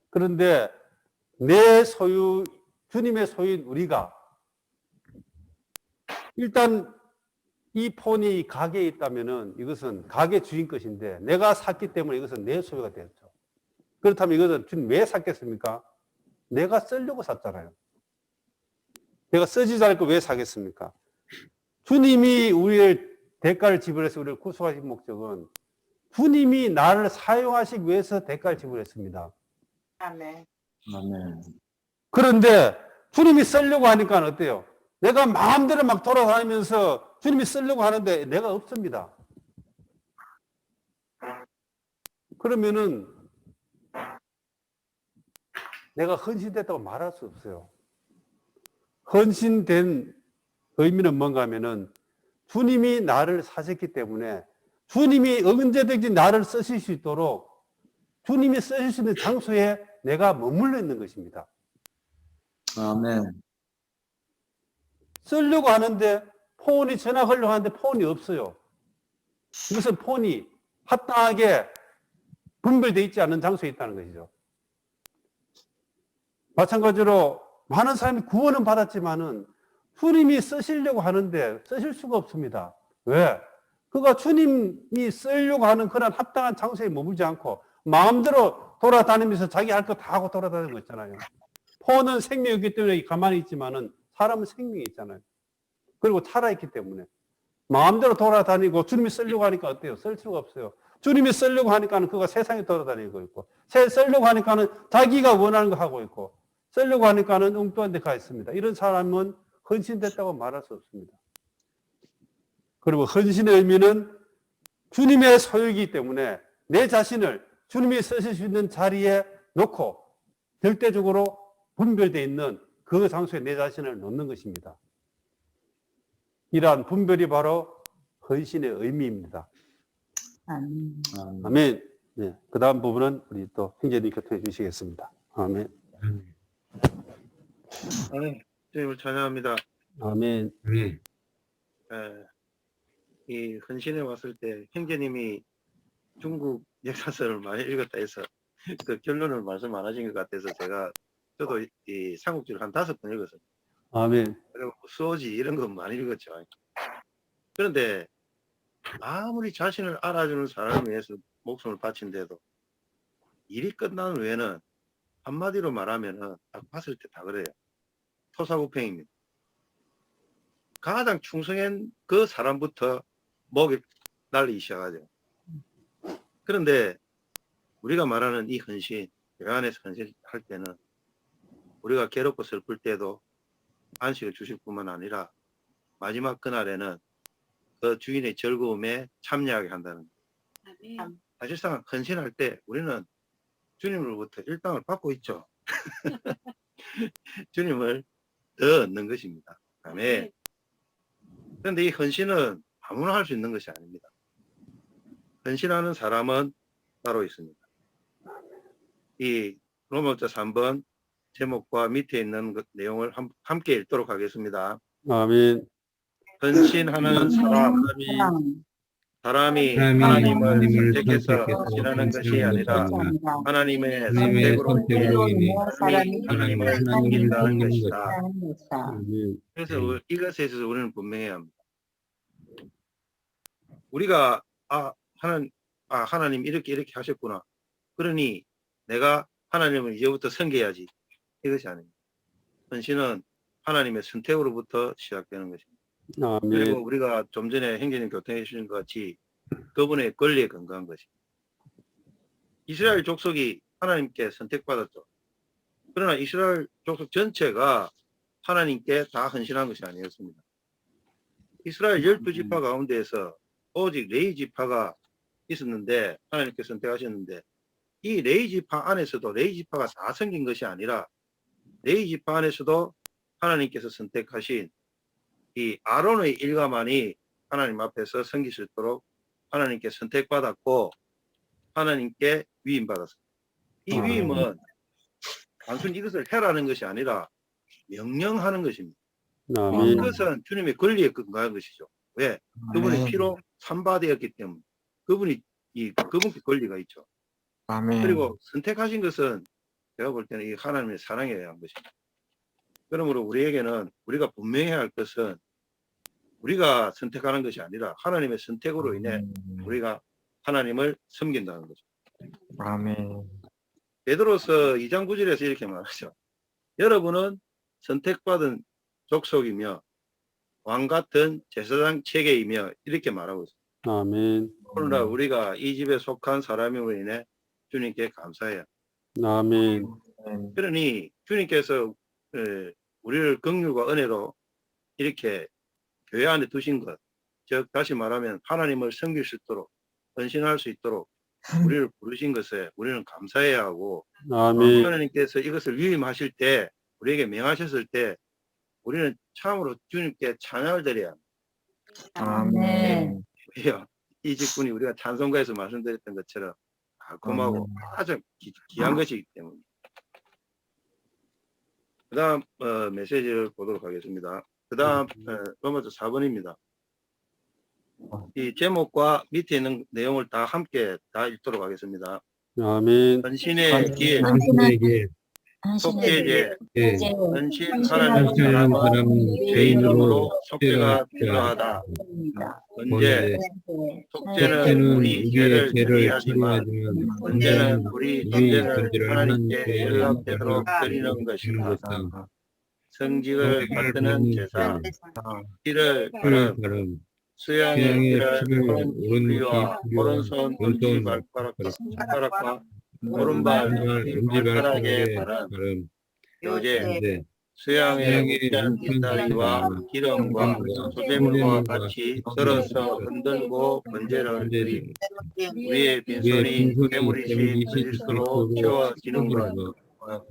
그런데 내 소유, 주님의 소유인 우리가 일단 이 폰이 가게에 있다면은 이것은 가게 주인 것인데 내가 샀기 때문에 이것은 내 소유가 되었죠. 그렇다면 이것은 주님 왜 샀겠습니까? 내가 쓰려고 샀잖아요. 내가 쓰지도 않을 거 왜 사겠습니까? 주님이 우리를 대가를 지불해서 우리를 구속하신 목적은 주님이 나를 사용하시기 위해서 대가를 지불했습니다. 아멘. 아멘. 그런데 주님이 쓰려고 하니까 어때요? 내가 마음대로 막 돌아다니면서 주님이 쓰려고 하는데 내가 없습니다. 그러면은 내가 헌신됐다고 말할 수 없어요. 헌신된 의미는 뭔가 하면은 주님이 나를 사셨기 때문에 주님이 언제든지 나를 쓰실 수 있도록 주님이 쓰실 수 있는 장소에 내가 머물러 있는 것입니다. 아멘. 쓰려고 하는데 폰이 전화 걸려고 하는데 폰이 없어요. 이것은 폰이 합당하게 분별되어 있지 않은 장소에 있다는 것이죠. 마찬가지로 많은 사람이 구원은 받았지만은 주님이 쓰시려고 하는데 쓰실 수가 없습니다. 왜? 그가 주님이 쓰려고 하는 그런 합당한 장소에 머물지 않고 마음대로 돌아다니면서 자기 할 거 다 하고 돌아다니는 거 있잖아요. 폰은 생명이기 때문에 가만히 있지만은 사람은 생명이 있잖아요. 그리고 살아있기 때문에 마음대로 돌아다니고 주님이 쓰려고 하니까 어때요? 쓸 수가 없어요. 주님이 쓰려고 하니까는 그가 세상에 돌아다니고 있고 쓰려고 하니까는 자기가 원하는 거 하고 있고 쓰려고 하니까는 엉뚱한 데 가 있습니다. 이런 사람은 헌신됐다고 말할 수 없습니다. 그리고 헌신의 의미는 주님의 소유이기 때문에 내 자신을 주님이 쓰실 수 있는 자리에 놓고 절대적으로 분별되어 있는 그 장소에 내 자신을 놓는 것입니다. 이러한 분별이 바로 헌신의 의미입니다. 아멘. 아멘. 네, 그 다음 부분은 우리 또 형제님 교통해 주시겠습니다. 아멘. 주님을 찬양합니다. 아멘. 아멘. 이 헌신에 왔을 때 형제님이 중국 역사서를 많이 읽었다 해서 그 결론을 말씀 안 하신 것 같아서 저도 이 삼국지를 한 5번 읽었어요. 아멘. 그리고 수호지 이런 거 많이 읽었죠. 그런데 아무리 자신을 알아주는 사람을 위해서 목숨을 바친데도 일이 끝난 후에는 한마디로 말하면은 딱 봤을 때 다 그래요. 토사구팽입니다. 가장 충성한 그 사람부터 목이 날리기 시작하죠. 그런데 우리가 말하는 이 헌신, 그 안에서 헌신할 때는 우리가 괴롭고 슬플 때도 안식을 주실 뿐만 아니라 마지막 그날에는 그 주인의 즐거움에 참여하게 한다는 거예요. 사실상 헌신할 때 우리는 주님으로부터 일당을 받고 있죠. 주님을 더 얻는 것입니다. 아멘. 그런데 이 헌신은 아무나 할 수 있는 것이 아닙니다. 헌신하는 사람은 따로 있습니다. 이 로마서 3번 제목과 밑에 있는 내용을 함께 읽도록 하겠습니다. 아멘. 헌신하는 사람, 사람이 하나님을 하나님을 선택해서 선택해서 헌신하는 것이 헌신하는 아니라 것이 아니라 하나님의 하나님의 선택으로 선택으로 인해 인해 하나님을 하나님을 섬긴다는 섬기는 것이다. 아멘. 그래서 이것에 있어서 우리는 분명해야 합니다. 우리가 하나님 이렇게 하셨구나. 그러니 내가 하나님을 이제부터 섬겨야지. 이것이 아닙니다. 헌신은 하나님의 선택으로부터 시작되는 것입니다. 아멘. 그리고 우리가 좀 전에 행전님 교통해 주신 것 같이 그분의 권리에 근거한 것입니다. 이스라엘 족속이 하나님께 선택받았죠. 그러나 이스라엘 족속 전체가 하나님께 다 헌신한 것이 아니었습니다. 이스라엘 12지파 가운데에서 오직 레위 지파가 있었는데 하나님께 선택하셨는데 이 레위 지파 안에서도 레위 지파가 다 섬긴 것이 아니라 레위 지파 안에서도 하나님께서 선택하신 이 아론의 일가만이 하나님 앞에서 섬길 수 있도록 하나님께 선택받았고 하나님께 위임받았습니다. 이 위임은 단순히 이것을 해라는 것이 아니라 명령하는 것입니다. 아멘. 이것은 주님의 권리에 근거한 것이죠. 왜? 그분의 피로 산바되었기 때문에 그분께 권리가 있죠. 그리고 선택하신 것은 제가 볼 때는 이 하나님의 사랑에 의한 것입니다. 그러므로 우리에게는 우리가 분명해야 할 것은 우리가 선택하는 것이 아니라 하나님의 선택으로 인해 우리가 하나님을 섬긴다는 거죠. 아멘. 베드로서 2장 9절에서 이렇게 말하죠. 여러분은 선택받은 족속이며 왕 같은 제사장 체계이며 이렇게 말하고 있습니다. 아멘. 그러나 우리가 이 집에 속한 사람으로 인해 주님께 감사해요. 아멘. 그러니 주님께서 우리를 긍휼과 은혜로 이렇게 교회 안에 두신 것, 즉 다시 말하면 하나님을 섬길 수 있도록 헌신할 수 있도록 우리를 부르신 것에 우리는 감사해야 하고 아멘. 하나님께서 이것을 위임하실 때 우리에게 명하셨을 때 우리는 참으로 주님께 찬양을 드려야 합니다. 아멘. 왜요? 이 직분이 우리가 찬송가에서 말씀드렸던 것처럼 달콤하고 아주 귀한 것이기 때문에. 그 다음 메시지를 보도록 하겠습니다. 그 다음 로마서 4번입니다. 이 제목과 밑에 있는 내용을 다 함께 다 읽도록 하겠습니다. 아멘. 헌신의 길, 당신에게 속죄제, 헌신하는 헌신하는 사람은 사람은 죄인으로 속죄가 속죄가 필요하다. 먼저 문제, 속죄는 우리 죄를 처리하지만 문제는 우리 존재를 하나님께 연락되도록 드리는 것이다. 성직을 받드는 제사, 피를 바름, 수양의 피를 오른귀와 오른손 엄지발가락과 오른발 엄지발가락에 바른 요제, 수양의 묵찬 뒷다리와 기름과 소재물과 같이 썰어서 흔들고 번제를 드리 우리의 빈손이 괴물이신 그리스도로 채워지는 것.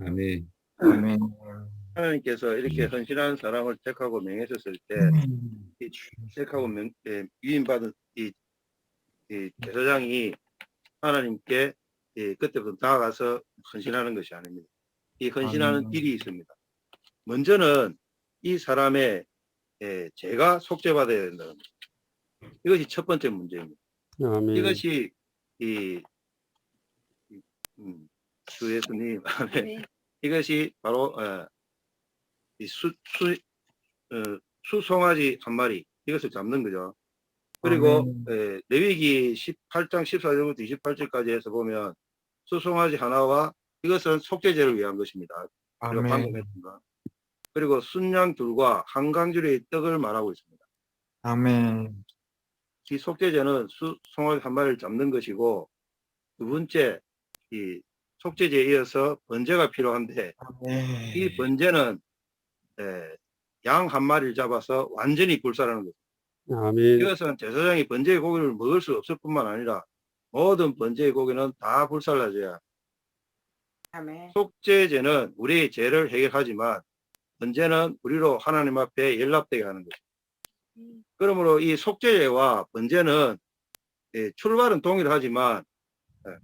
아멘. 아멘. 하나님께서 이렇게 헌신하는 사람을 택하고 명하셨을 때, 이 택하고 위임받은 이 제사장이 하나님께 그때부터 나아가서 헌신하는 것이 아닙니다. 이 헌신하는 길이 있습니다. 먼저는 이 사람의 죄가 속죄받아야 된다는 겁니다. 이것이 첫 번째 문제입니다. 아멘. 이것이 주 예수님, 이것이 바로 수송아지 한 마리 이것을 잡는 거죠. 그리고 레위기 18장 14절부터 28절까지 해서 보면 수송아지 하나와 이것은 속죄제를 위한 것입니다. 우리가 방금 했던가. 그리고 순양 둘과 한강줄의 떡을 말하고 있습니다. 아멘. 이 속죄제는 수송아지 한 마리를 잡는 것이고 두 번째 이 속죄제에 이어서 번제가 필요한데 이 번제는 양 한 마리를 잡아서 완전히 불살하는 거죠. 아멘. 이것은 제사장이 번제의 고기를 먹을 수 없을 뿐만 아니라 모든 번제의 고기는 다 불살라져야. 속죄제는 우리의 죄를 해결하지만 번제는 우리로 하나님 앞에 연락되게 하는 것입니다. 그러므로 이 속죄제와 번제는 출발은 동일하지만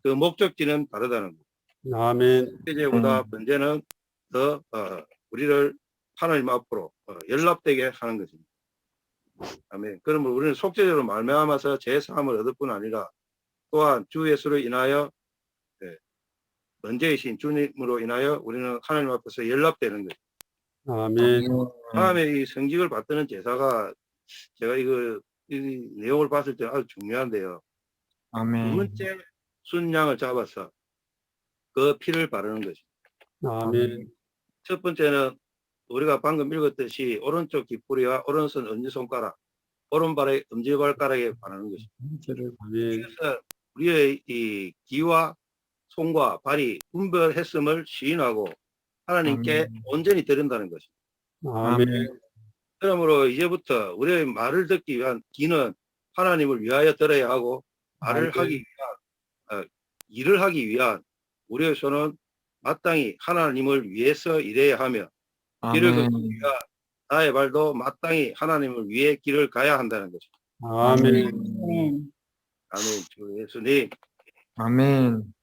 그 목적지는 다르다는 거. 아멘. 세제보다 번제는 더 우리를 하나님 앞으로 연락되게 하는 것입니다. 아멘. 그러면 우리는 속죄제로 말미암아서 제사함을 얻을 뿐 아니라 또한 주 예수로 인하여 번제이신 주님으로 인하여 우리는 하나님 앞에서 연락되는 거죠. 아멘. 다음에 이 성직을 받드는 제사가 제가 이 내용을 봤을 때 아주 중요한데요. 두 아멘. 번째 순양을 잡아서 그 피를 바르는 것입니다. 아멘. 첫 번째는 우리가 방금 읽었듯이 오른쪽 깃뿌리와 오른손 엄지손가락, 오른발의 엄지발가락에 바르는 것입니다. 아멘. 이것은 우리의 이 기와 손과 발이 분별했음을 시인하고 하나님께 아멘. 온전히 드린다는 것입니다. 아멘. 그러므로 이제부터 우리의 말을 듣기 위한 귀는 하나님을 위하여 들어야 하고 말을 아멘. 하기 위한 일을 하기 위한 우리의 손은 마땅히 하나님을 위해서 일해야 하며 길을 걷기 아멘. 위한 나의 발도 마땅히 하나님을 위해 길을 가야 한다는 것입니다. 아멘. 아멘. 아멘. 주 예수님. 아멘.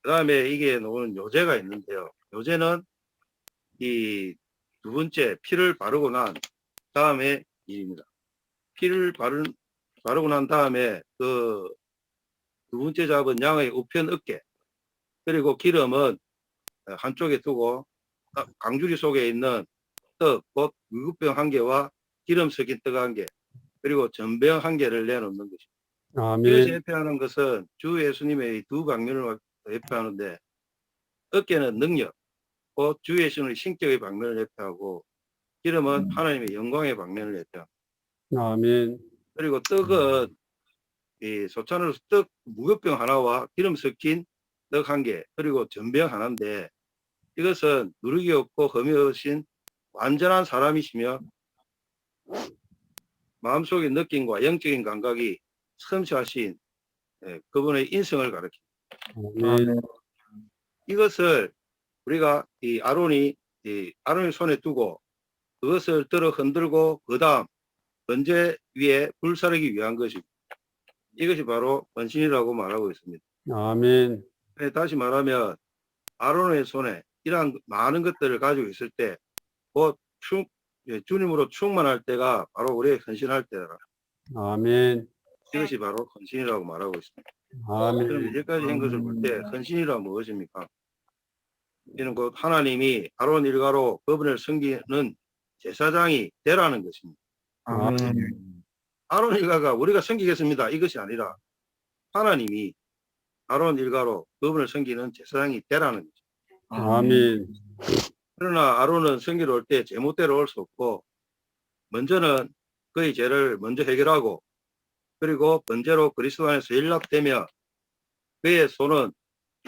그 다음에 이게 나오는 요제가 있는데요. 요제는 이 두 번째 피를 바르고 난 다음에 일입니다. 피를 바르고 난 다음에 그 두 번째 잡은 양의 우편 어깨 그리고 기름은 한쪽에 두고 강주리 속에 있는 떡, 곧 무급병 한 개와 기름 섞인 떡 한 개, 그리고 전병 한 개를 내놓는 것입니다. 이것이 아멘. 대표하는 것은 주 예수님의 두 방면을 대표하는데 어깨는 능력, 곧 주 예수님의 신격의 방면을 대표하고 기름은 하나님의 영광의 방면을 대표합니다. 아멘. 그리고 떡은 이 소찬으로 떡 무급병 하나와 기름 섞인 떡 한 개, 그리고 전병 하나인데 이것은 누르기 없고 흠이 없으신 완전한 사람이시며 마음속의 느낌과 영적인 감각이 섬세하신 그분의 인성을 가리킵니다. 아멘. 이것을 우리가 이 아론의 손에 두고 그것을 들어 흔들고 그 다음 번제 위에 불사르기 위한 것입니다. 이것이 바로 헌신이라고 말하고 있습니다. 아멘. 다시 말하면 아론의 손에 이러한 많은 것들을 가지고 있을 때 곧 주님으로 충만할 때가 바로 우리의 헌신할 때라. 아멘. 이것이 바로 헌신이라고 말하고 있습니다. 그럼 아멘. 이제까지 한 것을 볼 때 헌신이란 무엇입니까? 이는 곧 하나님이 아론 일가로 그분을 섬기는 제사장이 되라는 것입니다. 아멘. 아론 일가가 우리가 섬기겠습니다. 이것이 아니라 하나님이 아론 일가로 그분을 섬기는 제사장이 되라는 거죠. 아멘. 그러나 아론은 섬기러 올 때 제멋대로 올 수 없고 먼저는 그의 죄를 먼저 해결하고 그리고 번제로 그리스도 안에서 연락되며 그의 손은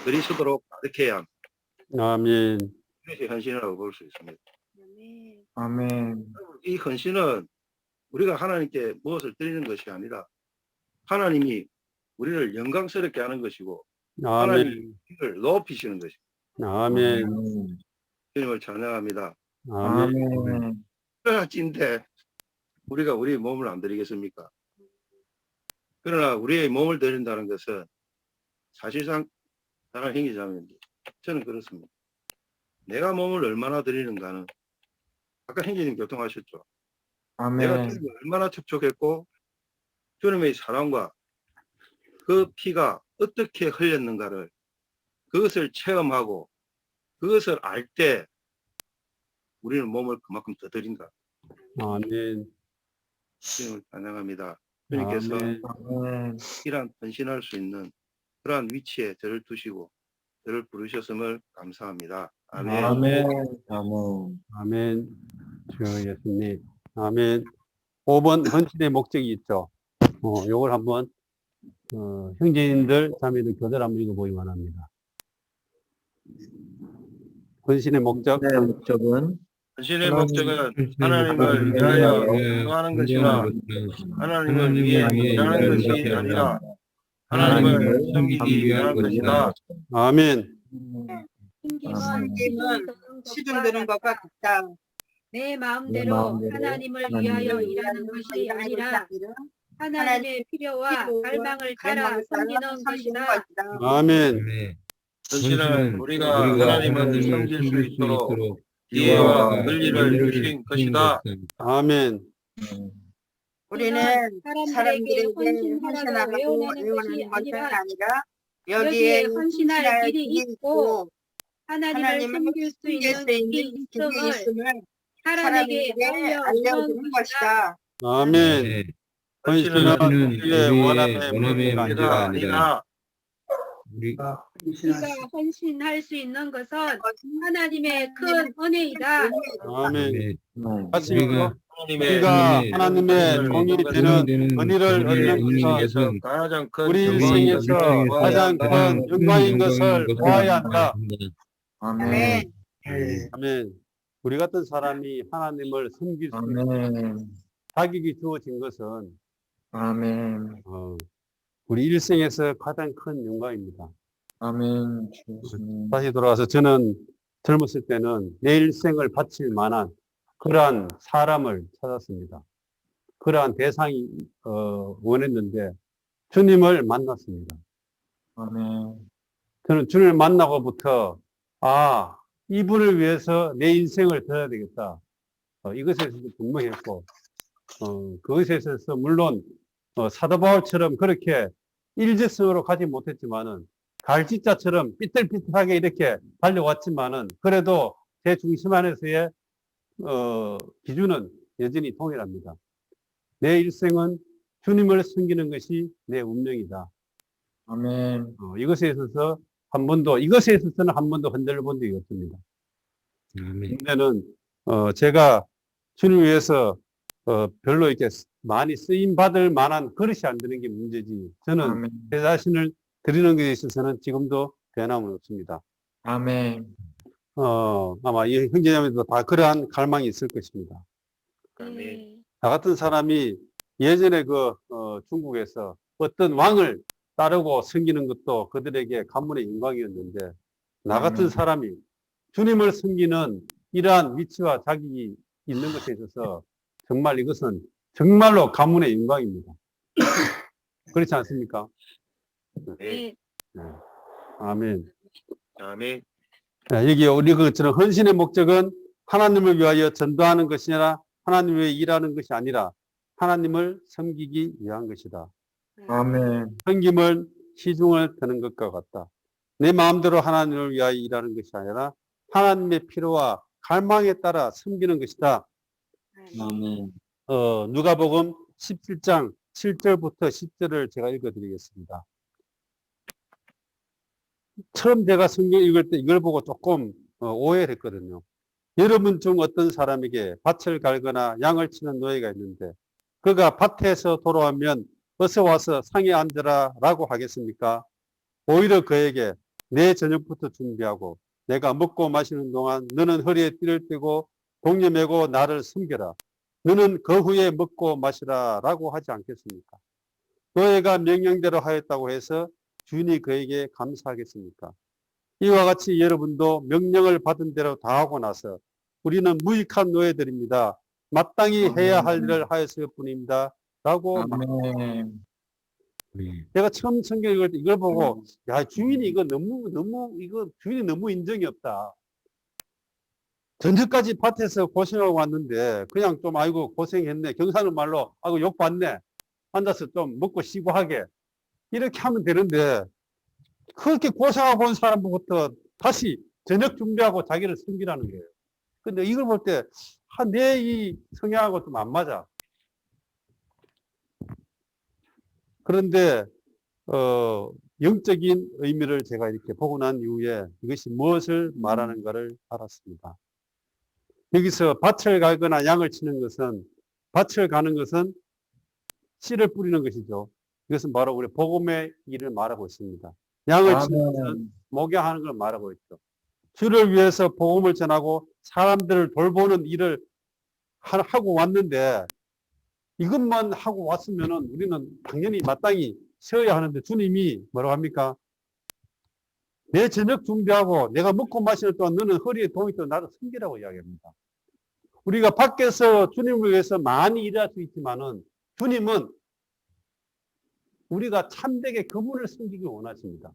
그리스도로 가득해야 합니다. 아멘. 이것이 헌신이라고 볼 수 있습니다. 아멘. 이 헌신은 우리가 하나님께 무엇을 드리는 것이 아니라 하나님이 우리를 영광스럽게 하는 것이고 하나님이 아멘. 우리를 높이시는 것입니다. 아멘. 주님을 찬양합니다. 아멘. 아멘. 그러나 찐데 우리가 우리의 몸을 안 드리겠습니까? 그러나 우리의 몸을 드린다는 것은 사실상 다른 행위자면 저는 그렇습니다. 내가 몸을 얼마나 드리는가는 아까 행제님 교통하셨죠. 내가 아멘. 주님을 얼마나 접촉했고 주님의 사랑과 그 피가 어떻게 흘렸는가를 그것을 체험하고 그것을 알 때 우리는 몸을 그만큼 더 드린다. 아멘. 주님을 찬양합니다. 주님께서 아멘. 아멘. 이러한 헌신할 수 있는 그러한 위치에 저를 두시고 저를 부르셨음을 감사합니다. 아멘. 아멘. 아멘. 아멘. 주 예수님. 아멘. 5번 헌신의 목적이 있죠. 요걸 한번 형제님들, 자매들 교대로 한번 읽어보기 바랍니다. 헌신의 목적. 네, 목적은 헌신의 목적은 하나님을 위하여 행하는 것이나 하나님을 위해 일하는 것이 아니라 하나님을 섬기기 위한 것이다. 아멘. 헌신은 시중 드는 것과 같다. 내 마음대로 하나님을 위하여 일하는 것이 아니라 하나님의 필요와 갈망을 따라 섬기는 것이다. 아멘. 헌신은 우리가 하나님을 섬길 수 있도록 지혜와 논리를 주신 것이다. 아멘. 우리는 사람들에게 헌신하라고 외우는 것이 아니라 여기에 헌신할 길이 있고 하나님을 섬길 수 있는 길이 있음을 사람에게 알려주는 것이다. 아멘. 헌신은 우리의 원함의 문제가 아니라 아니라 우리가 우리가 헌신할 수 있는 것은 하나님의 큰 은혜이다. 아멘. 같이 우리가 우리가 하나님의 종이 되는 은혜를 얻는 것은 가장 큰 우리 영광인 인생에서 것을 가장 큰 영광인 것을 보아야 한다. 아멘. 아멘. 우리 같은 사람이 하나님을 섬길 수 있는 아멘. 자격이 주어진 것은 아멘. 우리 일생에서 가장 큰 영광입니다. 아멘. 주님. 다시 돌아와서 저는 젊었을 때는 내 일생을 바칠 만한 그러한 사람을 찾았습니다. 그러한 대상이 원했는데 주님을 만났습니다. 아멘. 저는 주님을 만나고부터 이분을 위해서 내 인생을 드려야 되겠다. 이것에 있어서 분명했고 그것에 있어서 물론 사도 바울처럼 그렇게 일직선으로 가지 못했지만은 갈지자처럼 삐뚤삐뚤하게 이렇게 달려왔지만은 그래도 제 중심 안에서의 기준은 여전히 동일합니다. 내 일생은 주님을 숨기는 것이 내 운명이다. 아멘. 이것에 있어서는 한 번도 흔들려 본 적이 없습니다. 근데는 제가 주님 위해서 별로 이렇게 많이 쓰임 받을 만한 그릇이 안 되는 게 문제지. 저는 아멘. 제 자신을 드리는 것에 있어서는 지금도 변함은 없습니다. 아멘. 아마 이 형제자매도 다 그러한 갈망이 있을 것입니다. 네. 나 같은 사람이 예전에 중국에서 어떤 왕을 따르고 섬기는 것도 그들에게 가문의 영광이었는데 나 같은 사람이 주님을 섬기는 이러한 위치와 자격이 있는 것에 있어서 정말 이것은 정말로 가문의 영광입니다. 그렇지 않습니까? 네. 아멘. 아멘. 여기 우리 그처럼 헌신의 목적은 하나님을 위하여 전도하는 것이 아니라 하나님을 위해 일하는 것이 아니라 하나님을 섬기기 위한 것이다. 아멘. 섬김은 시중을 드는 것과 같다. 내 마음대로 하나님을 위하여 일하는 것이 아니라 하나님의 필요와 갈망에 따라 섬기는 것이다. 아멘. 누가복음 17장 7절부터 10절을 제가 읽어드리겠습니다. 처음 제가 성경 읽을 때 이걸 보고 조금 오해를 했거든요. 여러분 중 어떤 사람에게 밭을 갈거나 양을 치는 노예가 있는데 그가 밭에서 돌아오면 어서 와서 상에 앉으라 라고 하겠습니까? 오히려 그에게 내 저녁부터 준비하고 내가 먹고 마시는 동안 너는 허리에 띠를 띠고 동료 메고 나를 섬겨라. 너는 그 후에 먹고 마시라 라고 하지 않겠습니까? 노예가 명령대로 하였다고 해서 주인이 그에게 감사하겠습니까? 이와 같이 여러분도 명령을 받은 대로 다 하고 나서 우리는 무익한 노예들입니다. 마땅히 해야 할 일을 하였을 뿐입니다. 라고 아멘. 제가 처음 성경 읽을 때 이걸 보고 야 주인이 이거 주인이 너무 인정이 없다. 저녁까지 밭에서 고생하고 왔는데 그냥 좀 아이고 고생했네. 경상도 말로 아이고 욕 받네. 앉아서 좀 먹고 쉬고 하게. 이렇게 하면 되는데 그렇게 고생하고 온 사람부터 다시 저녁 준비하고 자기를 섬기라는 거예요. 근데 이걸 볼 때 내 이 성향하고 좀 안 맞아. 그런데 영적인 의미를 제가 이렇게 보고 난 이후에 이것이 무엇을 말하는가를 알았습니다. 여기서 밭을 갈거나 양을 치는 것은 밭을 가는 것은 씨를 뿌리는 것이죠. 이것은 바로 우리 복음의 일을 말하고 있습니다. 양을 치는 것은 목양하는 걸 말하고 있죠. 주를 위해서 복음을 전하고 사람들을 돌보는 일을 하고 왔는데 이것만 하고 왔으면은 우리는 당연히 마땅히 쉬어야 하는데 주님이 뭐라고 합니까? 내 저녁 준비하고 내가 먹고 마시는 동안 너는 허리에 동이 떠 나를 섬기라고 이야기합니다. 우리가 밖에서 주님을 위해서 많이 일할 수 있지만은 주님은 우리가 참되게 그분을 섬기기 원하십니다.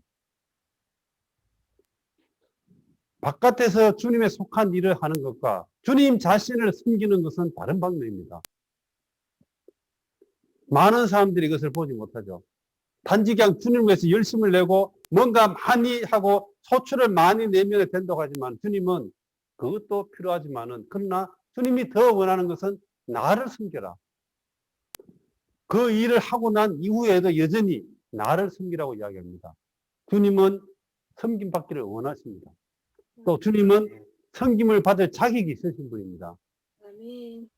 바깥에서 주님에 속한 일을 하는 것과 주님 자신을 섬기는 것은 다른 방면입니다. 많은 사람들이 이것을 보지 못하죠. 단지 그냥 주님을 위해서 열심을 내고 뭔가 많이 하고 소출을 많이 내면 된다고 하지만 주님은 그것도 필요하지만은 그러나 주님이 더 원하는 것은 나를 섬겨라. 그 일을 하고 난 이후에도 여전히 나를 섬기라고 이야기합니다. 주님은 섬김받기를 원하십니다. 또 주님은 섬김을 받을 자격이 있으신 분입니다. 아멘.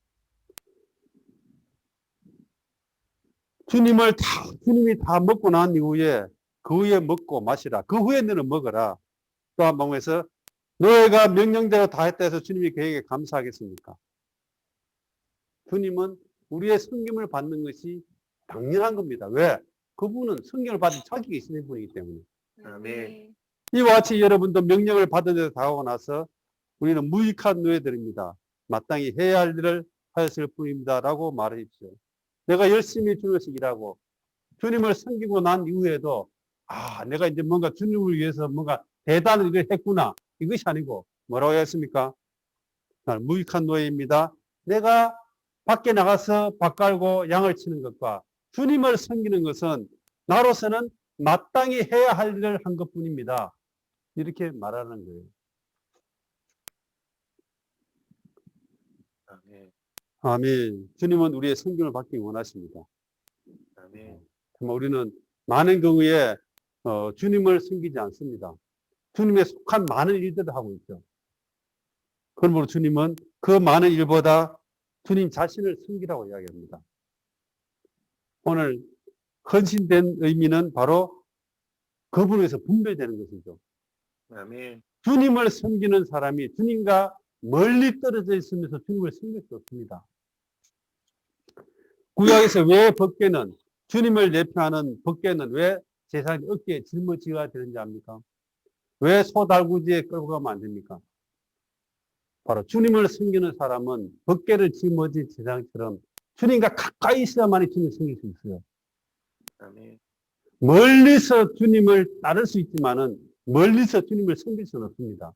주님이 다 먹고 난 이후에 그 후에 먹고 마시라. 그 후에 너는 먹어라. 또 한 방에서 너희가 명령대로 다 했다 해서 주님이 그에게 감사하겠습니까? 주님은 우리의 섬김을 받는 것이 당연한 겁니다. 왜? 그분은 섬김을 받을 자격이 있으신 분이기 때문에. 아멘. 이와 같이 여러분도 명령을 받은 데서 다가오고 나서 우리는 무익한 노예들입니다. 마땅히 해야 할 일을 하였을 뿐입니다. 라고 말하십시오. 내가 열심히 주님에서 일하고 주님을 섬기고 난 이후에도 내가 이제 뭔가 주님을 위해서 뭔가 대단한 일을 했구나. 이것이 아니고 뭐라고 했습니까? 나는 무익한 노예입니다. 내가 밖에 나가서 밥 갈고 양을 치는 것과 주님을 섬기는 것은 나로서는 마땅히 해야 할 일을 한 것뿐입니다. 이렇게 말하는 거예요. 아멘. 아멘. 주님은 우리의 섬김을 받기 원하십니다. 아멘. 정말 우리는 많은 경우에 주님을 섬기지 않습니다. 주님에 속한 많은 일들을 하고 있죠. 그러므로 주님은 그 많은 일보다 주님 자신을 섬기라고 이야기합니다. 오늘 헌신된 의미는 바로 그분에서 분별되는 것이죠. 아멘. 주님을 섬기는 사람이 주님과 멀리 떨어져 있으면서 주님을 섬길 수 없습니다. 구약에서 왜 법궤는 주님을 대표하는 법궤는 왜 제사장 어깨에 짊어지어야 되는지 압니까? 왜 소달구지에 끌고 가면 안 됩니까? 바로 주님을 섬기는 사람은 법궤를 짊어진 제사장처럼 주님과 가까이 있어야만이 주님을 섬길 수 있어요. 아멘. 멀리서 주님을 따를 수 있지만은 멀리서 주님을 섬길 수는 없습니다.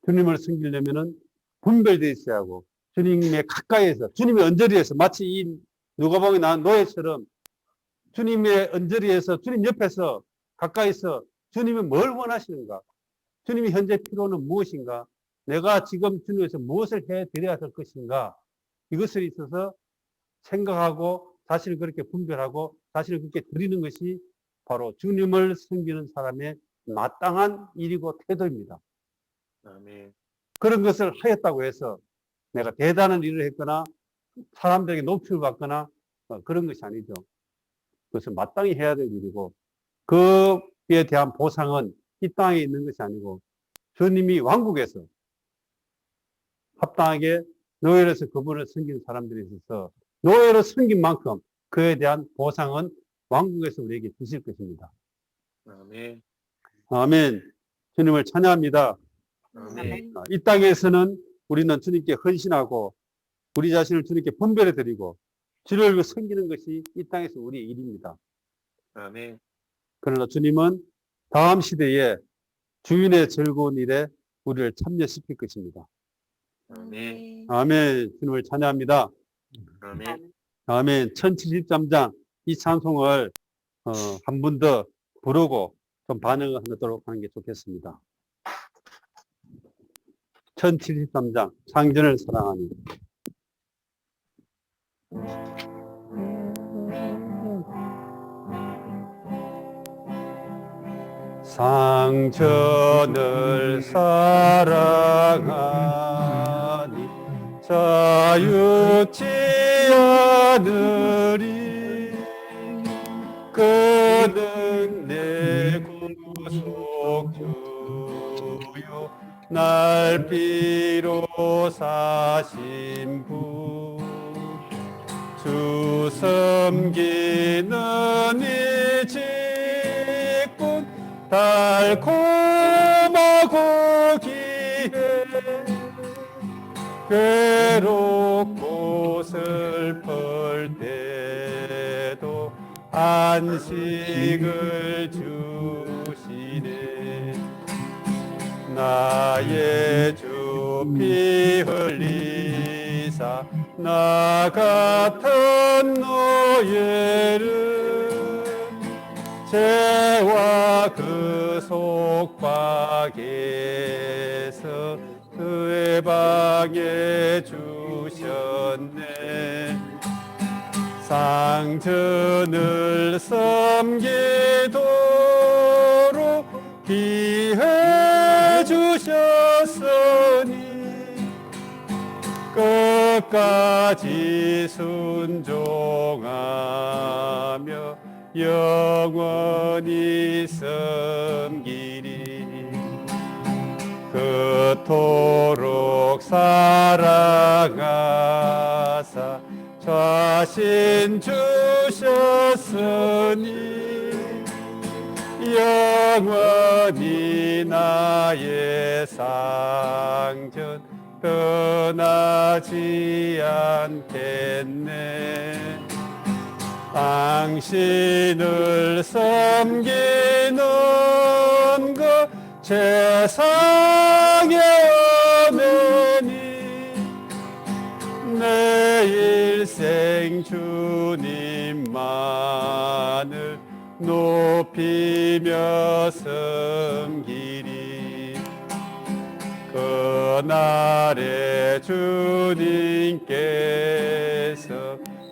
주님을 섬기려면은 분별되어 있어야 하고 주님의 가까이에서 주님의 언저리에서 마치 이 누가복음에 나온 노예처럼 주님의 언저리에서 주님 옆에서 가까이서 주님이 뭘 원하시는가? 주님이 현재 필요는 무엇인가? 내가 지금 주님에서 무엇을 해드려야 될 것인가? 이것에 있어서 생각하고 자신을 그렇게 분별하고 자신을 그렇게 드리는 것이 바로 주님을 섬기는 사람의 마땅한 일이고 태도입니다. 아멘. 그런 것을 하였다고 해서 내가 대단한 일을 했거나 사람들에게 높임을 받거나 그런 것이 아니죠. 그것은 마땅히 해야 될 일이고 그에 대한 보상은 이 땅에 있는 것이 아니고 주님이 왕국에서 합당하게 노예로서 그분을 섬기는 사람들에 있어서 노예로 섬긴 만큼 그에 대한 보상은 왕국에서 우리에게 주실 것입니다. 아멘. 아멘. 주님을 찬양합니다. 아멘. 이 땅에서는 우리는 주님께 헌신하고 우리 자신을 주님께 분별해 드리고 주를 섬기는 것이 이 땅에서 우리의 일입니다. 아멘. 그러나 주님은 다음 시대에 주인의 즐거운 일에 우리를 참여시킬 것입니다. 아멘. 아멘. 주님을 찬양합니다. 아멘. 아멘. 1073장 이 찬송을 한 번 더 부르고 좀 반응을 하도록 하는 게 좋겠습니다. 1073장 상전을 사랑하니 상전을 사랑하니 자유치 않으리 그는 내 구속 주요 날 피로 사신 분 주 섬기는 이 직분 달콤하고 기해 괴롭고 슬플 때 안식을 주시네. 나의 주 피 흘리사 나 같은 노예를 죄와 그 속박에서 해방해 주셨네. 상전을 섬기도록 기회 주셨으니 끝까지 순종하며 영원히 섬기리. 그토록 사랑하사 자신 주셨으니 영원히 나의 상전 떠나지 않겠네. 당신을 섬기는 것 세상의 은혜니 내 일생 주님만을 높이며 섬기리. 그날에 주님께서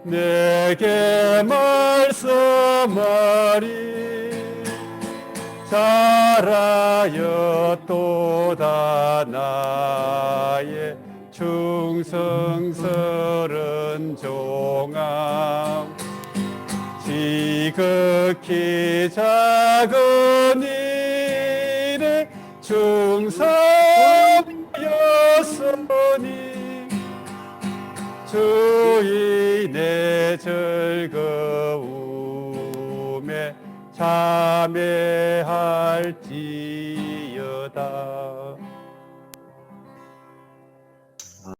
내게 말씀하리. 잘하였도다 나의 충성스런 종아. 지극히 작은 일에 충성하였으니 주인의 즐거움에 참여할지어다.